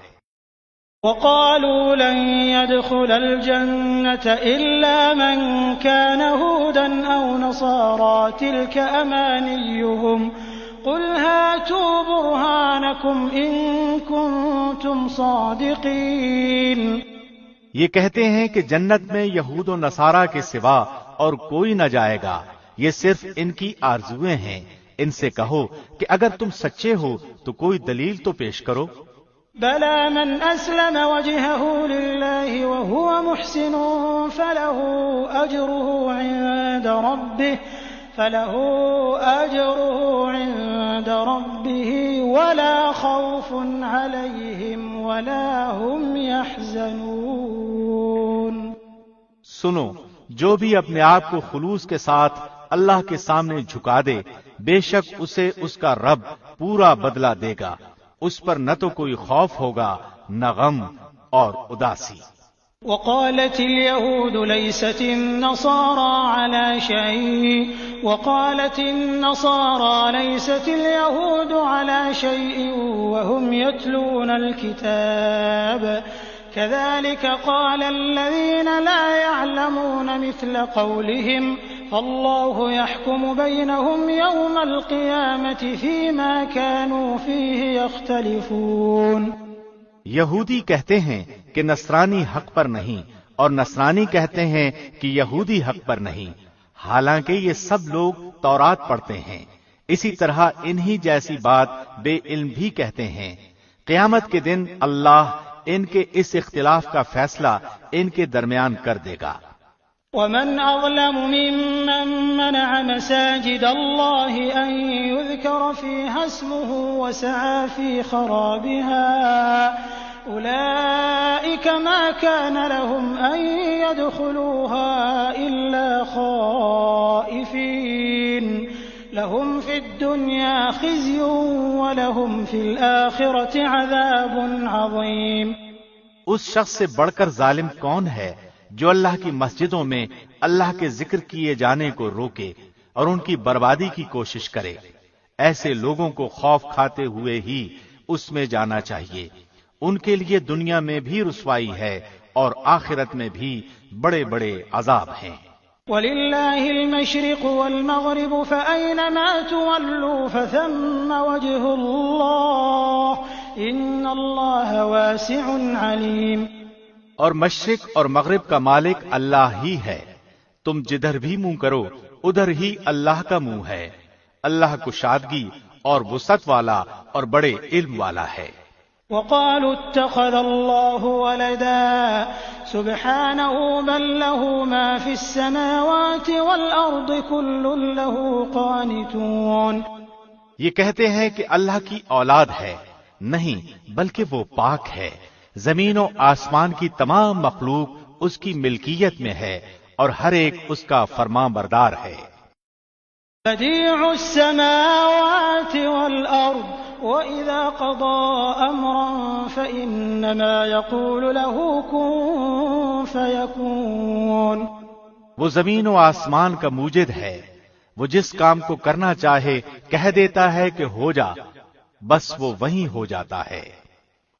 وَقَالُوا لَن يَدْخُلَ الْجَنَّةَ إِلَّا مَن كَانَ هُودًا أَوْ نَصَارَىٰ تِلْكَ أَمَانِيُّهُمْ قُلْ هَاتُوا بُرْهَانَكُمْ إِن كُنتُمْ صَادِقِينَ. یہ کہتے ہیں کہ جنت میں یہود و نصارہ کے سوا اور کوئی نہ جائے گا، یہ صرف ان کی آرزویں ہیں. ان سے کہو کہ اگر تم سچے ہو تو کوئی دلیل تو پیش کرو. بَلَىٰ مَنْ أَسْلَمَ وَجْهَهُ لِلَّهِ وَهُوَ مُحْسِنٌ فَلَهُ أَجْرُهُ عِندَ رَبِّهِ وَلَا خَوْفٌ عَلَيْهِمْ وَلَا هُمْ يَحْزَنُونَ. سنو، جو بھی اپنے آپ کو خلوص کے ساتھ اللہ کے سامنے جھکا دے بے شک اسے اس کا رب پورا بدلہ دے گا. اس پر نہ تو کوئی خوف ہوگا نہ غم اور اداسی. وقالت اليهود ليست النصارى على شيء وقالت النصارى ليست اليهود على شيء وهم يتلون الكتاب كذلك قال الذين لا يعلمون مثل قولهم فالله يحكم بينهم يوم القيامة فيما كانوا فيه يختلفون. یہودی کہتے ہیں کہ نصرانی حق پر نہیں اور نصرانی کہتے ہیں کہ یہودی حق پر نہیں، حالانکہ یہ سب لوگ تورات پڑھتے ہیں. اسی طرح انہی جیسی بات بے علم بھی کہتے ہیں. قیامت کے دن اللہ ان کے اس اختلاف کا فیصلہ ان کے درمیان کر دے گا. ومن أظلم ممن منع مساجد الله أن يذكر فيها اسمه وسعى في خرابها أولئك ما كان لهم أن يدخلوها إلا خائفين لهم في الدنيا خزي ولهم في الآخرة عذاب عظيم. اس شخص سے بڑھ کر ظالم کون ہے جو اللہ کی مسجدوں میں اللہ کے ذکر کیے جانے کو روکے اور ان کی بربادی کی کوشش کرے. ایسے لوگوں کو خوف کھاتے ہوئے ہی اس میں جانا چاہیے. ان کے لیے دنیا میں بھی رسوائی ہے اور آخرت میں بھی بڑے بڑے عذاب ہیں. وَلِلَّهِ الْمَشْرِقُ وَالْمَغْرِبُ فَأَيْنَمَا تُوَلُّوا فَثَمَّ وَجْهُ اللَّهِ إِنَّ اللَّهَ وَاسِعٌ عَلِيمٌ۔ اور مشرق اور مغرب کا مالک اللہ ہی ہے، تم جدھر بھی منہ کرو ادھر ہی اللہ کا منہ ہے، اللہ کشادگی اور وسعت والا اور بڑے علم والا ہے۔ وَقَالُوا اتَّخَذَ اللَّهُ وَلَدًا سُبْحَانَهُ بَل لَّهُ مَا فِي السَّمَاوَاتِ وَالْأَرْضِ كُلٌّ لَّهُ قَانِتُونَ۔ یہ کہتے ہیں کہ اللہ کی اولاد ہے، نہیں بلکہ وہ پاک ہے، زمین و آسمان کی تمام مخلوق اس کی ملکیت میں ہے اور ہر ایک اس کا فرمان بردار ہے۔ بديع السماوات والأرض وإذا قضى أمرا فإنما يقول له كن فيكون۔ وہ زمین و آسمان کا موجد ہے، وہ جس کام کو کرنا چاہے کہہ دیتا ہے کہ ہو جا، بس وہ وہیں ہو جاتا ہے۔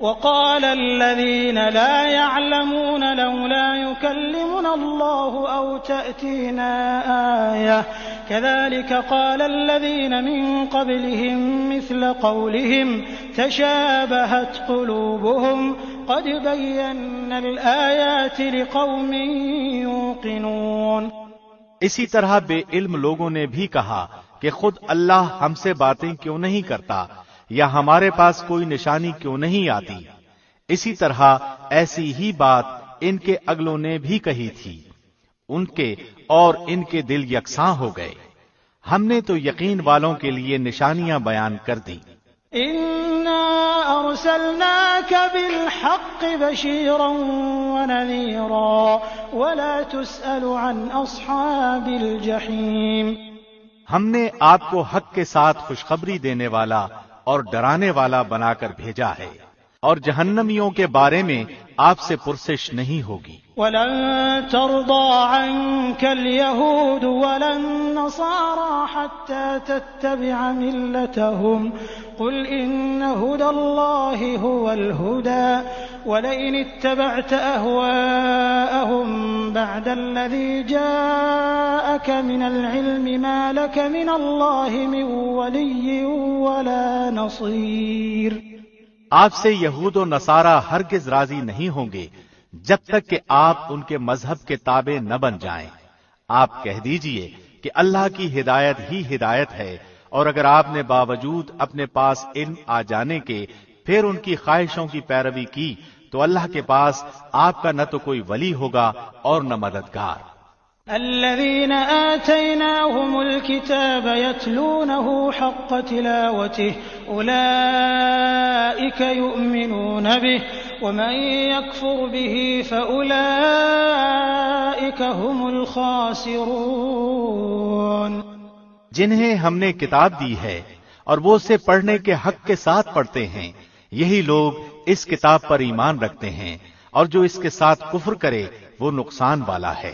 وقال الذين لا يعلمون لولا يكلمنا الله أو تأتينا آية كذلك قال الذين من قبلهم مثل قولهم تشابهت قلوبهم قد بينا الآيات لقوم يوقنون۔ اسی طرح بے علم لوگوں نے بھی کہا کہ خود اللہ ہم سے باتیں کیوں نہیں کرتا، یا ہمارے پاس کوئی نشانی کیوں نہیں آتی۔ اسی طرح ایسی ہی بات ان کے اگلوں نے بھی کہی تھی، ان کے اور ان کے دل یکساں ہو گئے۔ ہم نے تو یقین والوں کے لیے نشانیاں بیان کر دی۔ اِنَّا أَرْسَلْنَاكَ بِالْحَقِّ بَشِيرًا وَنَذِيرًا وَلَا تُسْأَلُ عَنْ أَصْحَابِ الْجَحِيمِ۔ ہم نے آپ کو حق کے ساتھ خوشخبری دینے والا اور ڈرانے والا بنا کر بھیجا ہے، اور جہنمیوں کے بارے میں آپ سے پرسش نہیں ہوگی۔ وَلَن تَرْضَىٰ عَنكَ الْيَهُودُ وَلَا النَّصَارَىٰ حَتَّىٰ تَتَّبِعَ مِلَّتَهُمْ قُلْ إِنَّ هُدَى اللَّهِ هُوَ الْهُدَىٰ وَلَئِنِ اتَّبَعْتَ أَهْوَاءَهُم بَعْدَ الَّذِي جَاءَكَ مِنَ الْعِلْمِ مَا لَكَ مِنَ اللَّهِ مِن وَلِيٍّ وَلَا نَصِيرٍ۔ آپ سے یہود و نصارہ ہرگز راضی نہیں ہوں گے جب تک کہ آپ ان کے مذہب کے تابع نہ بن جائیں۔ آپ کہہ دیجئے کہ اللہ کی ہدایت ہی ہدایت ہے، اور اگر آپ نے باوجود اپنے پاس علم آ جانے کے پھر ان کی خواہشوں کی پیروی کی تو اللہ کے پاس آپ کا نہ تو کوئی ولی ہوگا اور نہ مددگار۔ الذين آتيناهم الكتاب يتلونه حق تلاوته أولئك يؤمنون به ومن يكفر به فأولئك هم الخاسرون۔ جنہیں ہم نے کتاب دی ہے اور وہ اسے پڑھنے کے حق کے ساتھ پڑھتے ہیں، یہی لوگ اس کتاب پر ایمان رکھتے ہیں، اور جو اس کے ساتھ کفر کرے وہ نقصان والا ہے۔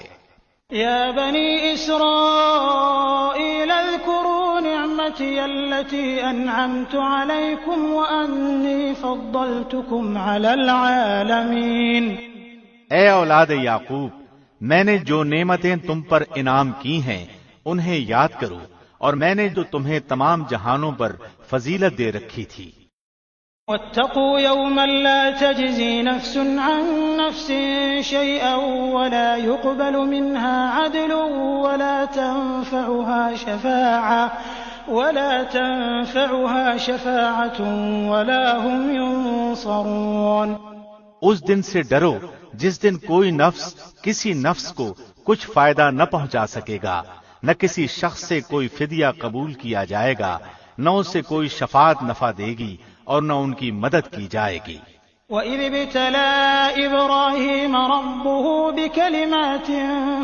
يا بني إسرائيل اذكروا نعمتي التي أنعمت عليكم وأني فضلتكم على العالمين۔ اے اولاد یعقوب، میں نے جو نعمتیں تم پر انعام کی ہیں انہیں یاد کرو، اور میں نے جو تمہیں تمام جہانوں پر فضیلت دے رکھی تھی۔ واتقوا يوما لا تجزي نفس عن نفس شيئا ولا يقبل منها عدل ولا تنفعها شفاعة ولا هم ينصرون۔ اس دن سے ڈرو جس دن کوئی نفس کسی نفس کو کچھ فائدہ نہ پہنچا سکے گا، نہ کسی شخص سے کوئی فدیہ قبول کیا جائے گا، نہ اس سے کوئی شفاعت نفع دے گی اور نہ ان کی مدد کی جائے گی۔ وَإِذِ ابْتَلَىٰ إِبْرَاهِيمَ رَبُّهُ بِكَلِمَاتٍ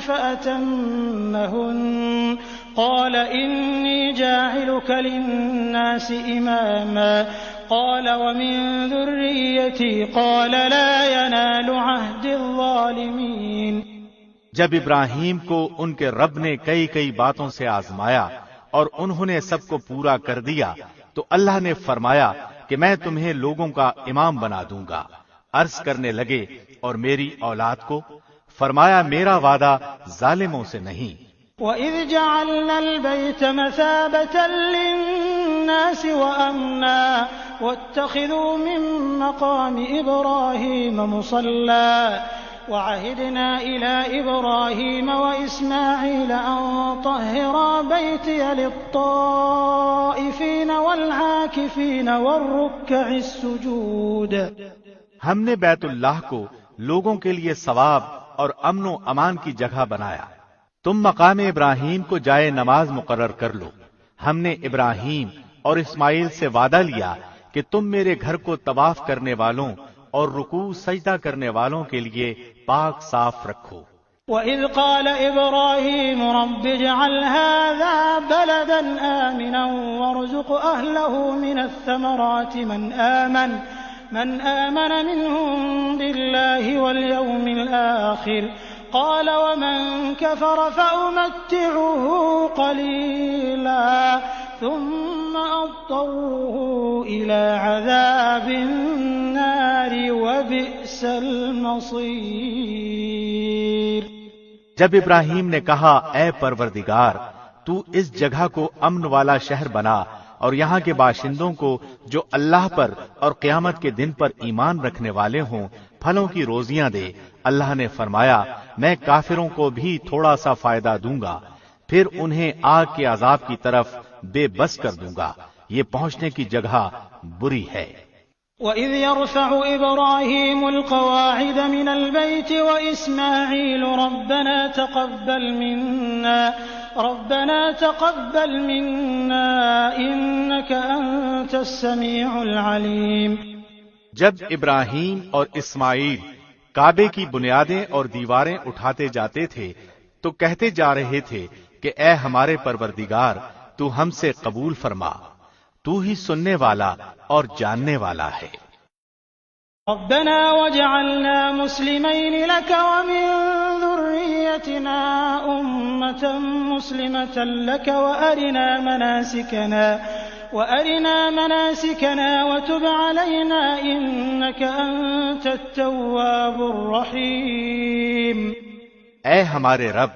فَأَتَمَّهُنَّ قَالَ إِنِّي جَاعِلُكَ لِلنَّاسِ إِمَامًا قَالَ وَمِن ذُرِّيَّتِي قَالَ لَا يَنَالُ عَهْدِ الظَّالِمِينَ۔ جب ابراہیم کو ان کے رب نے کئی باتوں سے آزمایا اور انہوں نے سب کو پورا کر دیا تو اللہ نے فرمایا کہ میں تمہیں لوگوں کا امام بنا دوں گا۔ عرض کرنے لگے اور میری اولاد کو؟ فرمایا میرا وعدہ ظالموں سے نہیں۔ وَإِذْ جَعَلْنَا الْبَيْتَ مَثَابَةً لِلنَّاسِ وَأَمْنًا وَاتَّخِذُوا مِن مَّقَامِ إِبْرَاهِيمَ مُصَلًّى وَعَهِدْنَا إِلَىٰ إِبْرَاهِيمَ وَإِسْمَاعِيلَ أَن طَهِّرَا بَيْتِيَ لِلطَّائِفِينَ وَالْعَاكِفِينَ وَالرُّكَّعِ السُّجُودِ۔ ہم نے بیت اللہ کو لوگوں کے لیے ثواب اور امن و امان کی جگہ بنایا۔ تم مقام ابراہیم کو جائے نماز مقرر کر لو۔ ہم نے ابراہیم اور اسماعیل سے وعدہ لیا کہ تم میرے گھر کو طواف کرنے والوں اور رکوع سجدہ کرنے والوں کے لیے پاک صاف رکھو۔ وَإِذْ قَالَ إِبْرَاهِيمُ رَبِّ اجْعَلْ هَٰذَا بَلَدًا آمِنًا وَارْزُقْ أَهْلَهُ مِنَ الثَّمَرَاتِ مَنْ آمَنَ مِنْهُم بِاللَّهِ وَالْيَوْمِ الْآخِرِ قَالَ وَمَنْ كَفَرَ فَأُمَتِّعُهُ قَلِيلًا ثُمَّ أَضْطَرُّهُ إِلَىٰ عَذَابِ النَّارِ وَبِئْسَ الْمَصِيرُ۔ جب ابراہیم نے کہا اے پروردگار تو اس جگہ کو امن والا شہر بنا اور یہاں کے باشندوں کو جو اللہ پر اور قیامت کے دن پر ایمان رکھنے والے ہوں پھلوں کی روزیاں دے، اللہ نے فرمایا میں کافروں کو بھی تھوڑا سا فائدہ دوں گا، پھر انہیں آگ کے عذاب کی طرف بے بس کر دوں گا، یہ پہنچنے کی جگہ بری ہے۔ وَإِذْ يَرْفَعُ إِبْرَاهِيمُ الْقَوَاعِدَ مِنَ الْبَيْتِ وَإِسْمَاعِيلُ رَبَّنَا تَقَبَّلْ مِنَّا إِنَّكَ أَنتَ السَّمِيعُ الْعَلِيمُ۔ جب ابراہیم اور اسماعیل کعبے کی بنیادیں اور دیواریں اٹھاتے جاتے تھے تو کہتے جا رہے تھے کہ اے ہمارے پروردگار تو ہم سے قبول فرما، تو ہی سننے والا اور جاننے والا ہے۔ ربنا واجعلنا مسلمين لك ومن ذريتنا أمة مسلمة لك وأرنا مناسكنا وتب علينا إنك أنت التواب الرحيم۔ اے ہمارے رب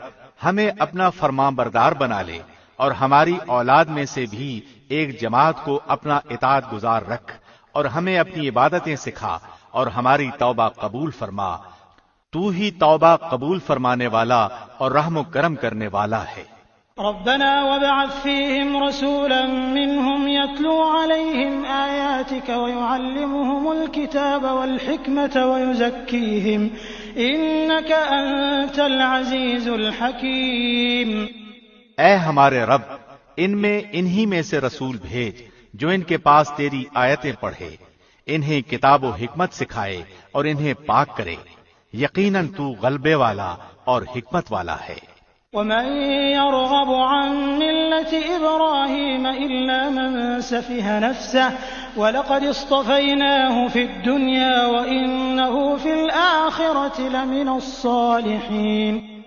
ہمیں اپنا فرمان بردار بنا لے اور ہماری اولاد میں سے بھی ایک جماعت کو اپنا اطاعت گزار رکھ اور ہمیں اپنی عبادتیں سکھا اور ہماری توبہ قبول فرما، تو ہی توبہ قبول فرمانے والا اور رحم و کرم کرنے والا ہے۔ ربنا وابعث فيهم رسولا منهم يتلو عليهم آياتك ويعلمهم الكتاب والحكمة ويزكيهم إنك أنت العزيز الحكيم۔ اے ہمارے رب ان میں انہی میں سے رسول بھیج جو ان کے پاس تیری آیتیں پڑھے، انہیں کتاب و حکمت سکھائے اور انہیں پاک کرے، یقیناً تو غلبے والا اور حکمت والا ہے۔ ومن يرغب عن ملة إبراهيم إلا من سفه نفسه ولقد اصطفيناه في الدنيا وإنه في الآخرة لمن الصالحين۔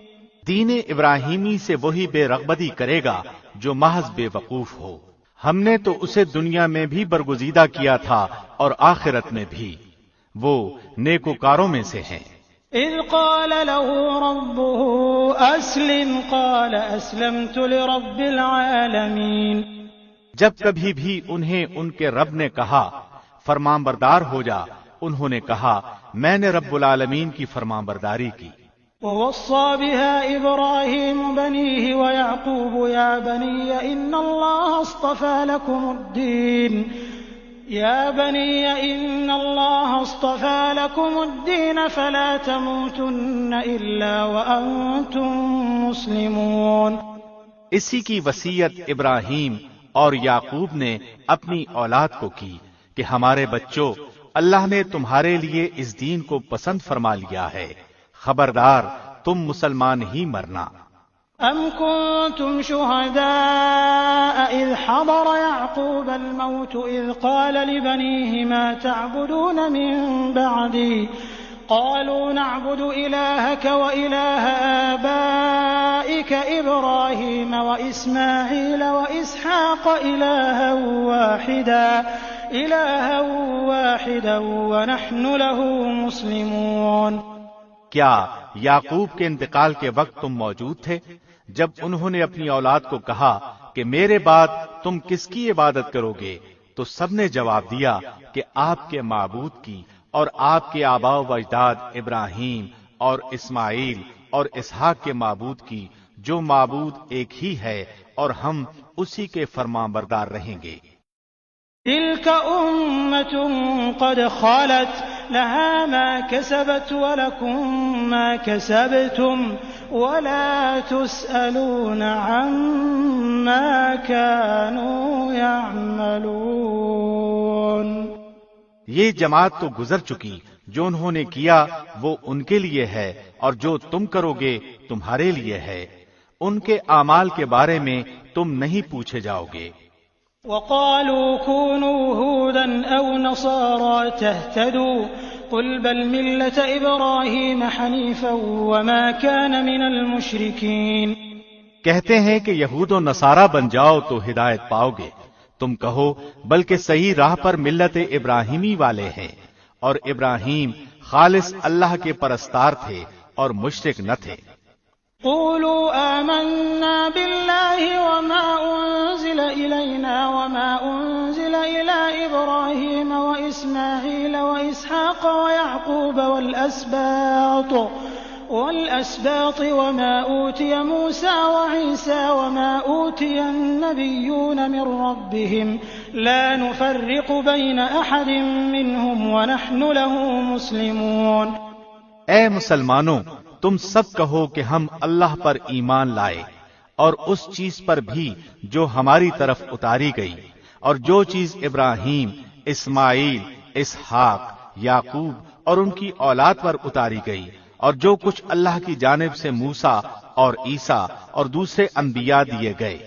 دین ابراہیمی سے وہی بے رغبتی کرے گا جو محض بے وقوف ہو، ہم نے تو اسے دنیا میں بھی برگزیدہ کیا تھا اور آخرت میں بھی، وہ نیکوکاروں میں سے ہیں۔ اذ قال له ربه اسلم قال اسلمت لرب العالمین۔ جب کبھی بھی انہیں ان کے رب نے کہا فرمان بردار ہو جا، انہوں نے کہا میں نے رب العالمین کی فرمان برداری کی۔ ووصى بها إبراهيم بنيه ويعقوب يا بني إن الله اصطفى لكم الدين فلا تموتن إلا وأنتم مسلمون۔ اسی کی وصیت ابراہیم اور یعقوب نے اپنی اولاد کو کی کہ ہمارے بچوں اللہ نے تمہارے لیے اس دین کو پسند فرما لیا ہے، خبردار تم مسلمان ہی مرنا۔ ام کنتم شہداء اذ حضر یعقوب الموت اذ قال لبنیہ ما تعبدون من بعدی قالوا نعبد الہک والہ آبائک ابراہیم واسماعیل واسحاق الہا واحدا ونحن له مسلمون۔ کیا یعقوب کے انتقال کے وقت تم موجود تھے جب انہوں نے اپنی اولاد کو کہا کہ میرے بعد تم کس کی عبادت کرو گے؟ تو سب نے جواب دیا کہ آپ کے معبود کی اور آپ کے آباء و اجداد ابراہیم اور اسماعیل اور اسحاق کے معبود کی، جو معبود ایک ہی ہے اور ہم اسی کے فرمانبردار رہیں گے۔ تلك أمة قد خالت لها ما كسبت ولكم ما كسبتم ولا تسألون عما كانوا يعملون۔ یہ جماعت تو گزر چکی، جو انہوں نے کیا وہ ان کے لیے ہے اور جو تم کرو گے تمہارے لیے ہے، ان کے اعمال کے بارے میں تم نہیں پوچھے جاؤ گے۔ وقالوا كونوا هودا أو نصارى تهتدوا قل بل ملة إبراهيم حنيفا وما كان من المشركين۔ کہتے ہیں کہ یہود و نصارہ بن جاؤ تو ہدایت پاؤ گے، تم کہو بلکہ صحیح راہ پر ملت ابراہیمی والے ہیں، اور ابراہیم خالص اللہ کے پرستار تھے اور مشرک نہ تھے۔ قولوا آمنا بالله وما أنزل إلينا وما أنزل إلى إبراهيم وإسماعيل وإسحاق ويعقوب والأسباط وما أوتي موسى وعيسى وما أوتي النبيون من ربهم لا نفرق بين أحد منهم ونحن له مسلمون۔ اے مسلمانوں، تم سب کہو کہ ہم اللہ پر ایمان لائے اور اس چیز پر بھی جو ہماری طرف اتاری گئی، اور جو چیز ابراہیم، اسماعیل، اسحاق، یعقوب اور ان کی اولاد پر اتاری گئی، اور جو کچھ اللہ کی جانب سے موسیٰ اور عیسیٰ اور دوسرے انبیاء دیے گئے،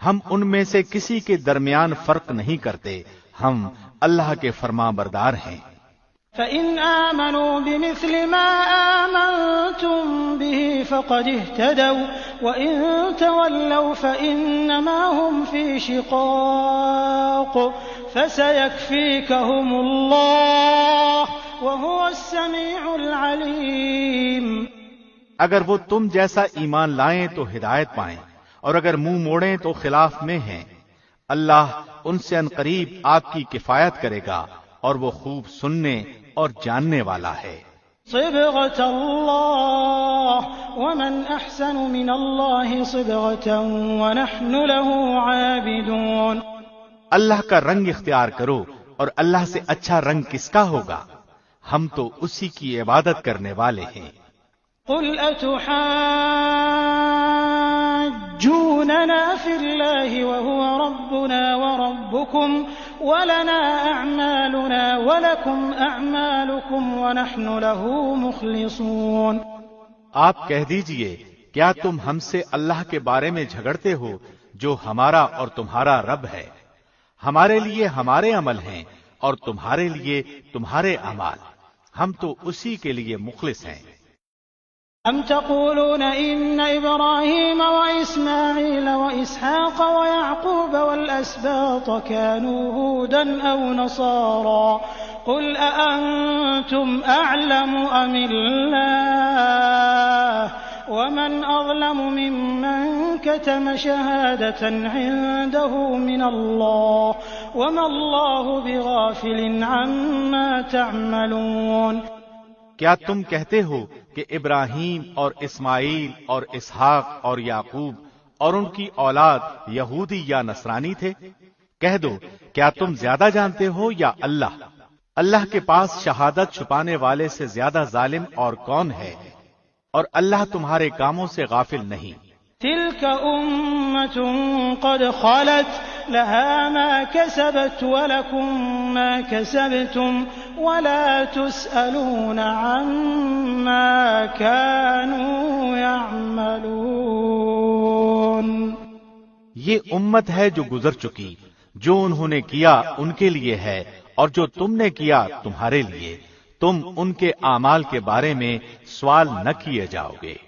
ہم ان میں سے کسی کے درمیان فرق نہیں کرتے، ہم اللہ کے فرمانبردار ہیں۔ فَإِنْ آمَنُوا بِمِثْلِ مَا آمَنْتُمْ بِهِ فَقَدِ اهْتَدَوْا وَإِنْ تَوَلَّوْا فَإِنَّمَا هُمْ فِي شِقَاقٍ فَسَيَكْفِيكَهُمُ اللَّهُ وَهُوَ السَّمِيعُ الْعَلِيمُ۔ اگر وہ تم جیسا ایمان لائیں تو ہدایت پائیں، اور اگر منہ موڑیں تو خلاف میں ہیں، اللہ ان سے عنقریب آپ کی کفایت کرے گا اور وہ خوب سننے اور جاننے والا ہے۔ صبغة الله ومن أحسن من الله صبغة ونحن له عابدون۔ اللہ کا رنگ اختیار کرو، اور اللہ سے اچھا رنگ کس کا ہوگا؟ ہم تو اسی کی عبادت کرنے والے ہیں۔ قل أتحاجوننا في الله وهو ربنا وربكم ولنا أعمالنا ولكم أعمالكم ونحن له مخلصون۔ آپ کہہ دیجئے، کیا تم ہم سے اللہ کے بارے میں جھگڑتے ہو جو ہمارا اور تمہارا رب ہے؟ ہمارے لیے ہمارے عمل ہیں اور تمہارے لیے تمہارے اعمال، ہم تو اسی کے لیے مخلص ہیں۔ أم تقولون إن إبراهيم وإسماعيل وإسحاق ويعقوب والأسباط كانوا هودا أو نصارى قل أأنتم أعلم أم الله ومن أظلم ممن كتم شهادة عنده من الله وما الله بغافل عما تعملون۔ کیا تم کہتے ہو کہ ابراہیم اور اسماعیل اور اسحاق اور یعقوب اور ان کی اولاد یہودی یا نصرانی تھے؟ کہہ دو، کیا تم زیادہ جانتے ہو یا اللہ؟ اللہ کے پاس شہادت چھپانے والے سے زیادہ ظالم اور کون ہے؟ اور اللہ تمہارے کاموں سے غافل نہیں۔ تلك أمة قد خلت لها ما كسبت ولكم ما كسبتم ولا تسألون عما كانوا يعملون۔ یہ امت ہے جو گزر چکی، جو انہوں نے کیا ان کے لیے ہے، اور جو تم نے کیا تمہارے لیے، تم ان کے اعمال کے بارے میں سوال نہ کیے جاؤ گے۔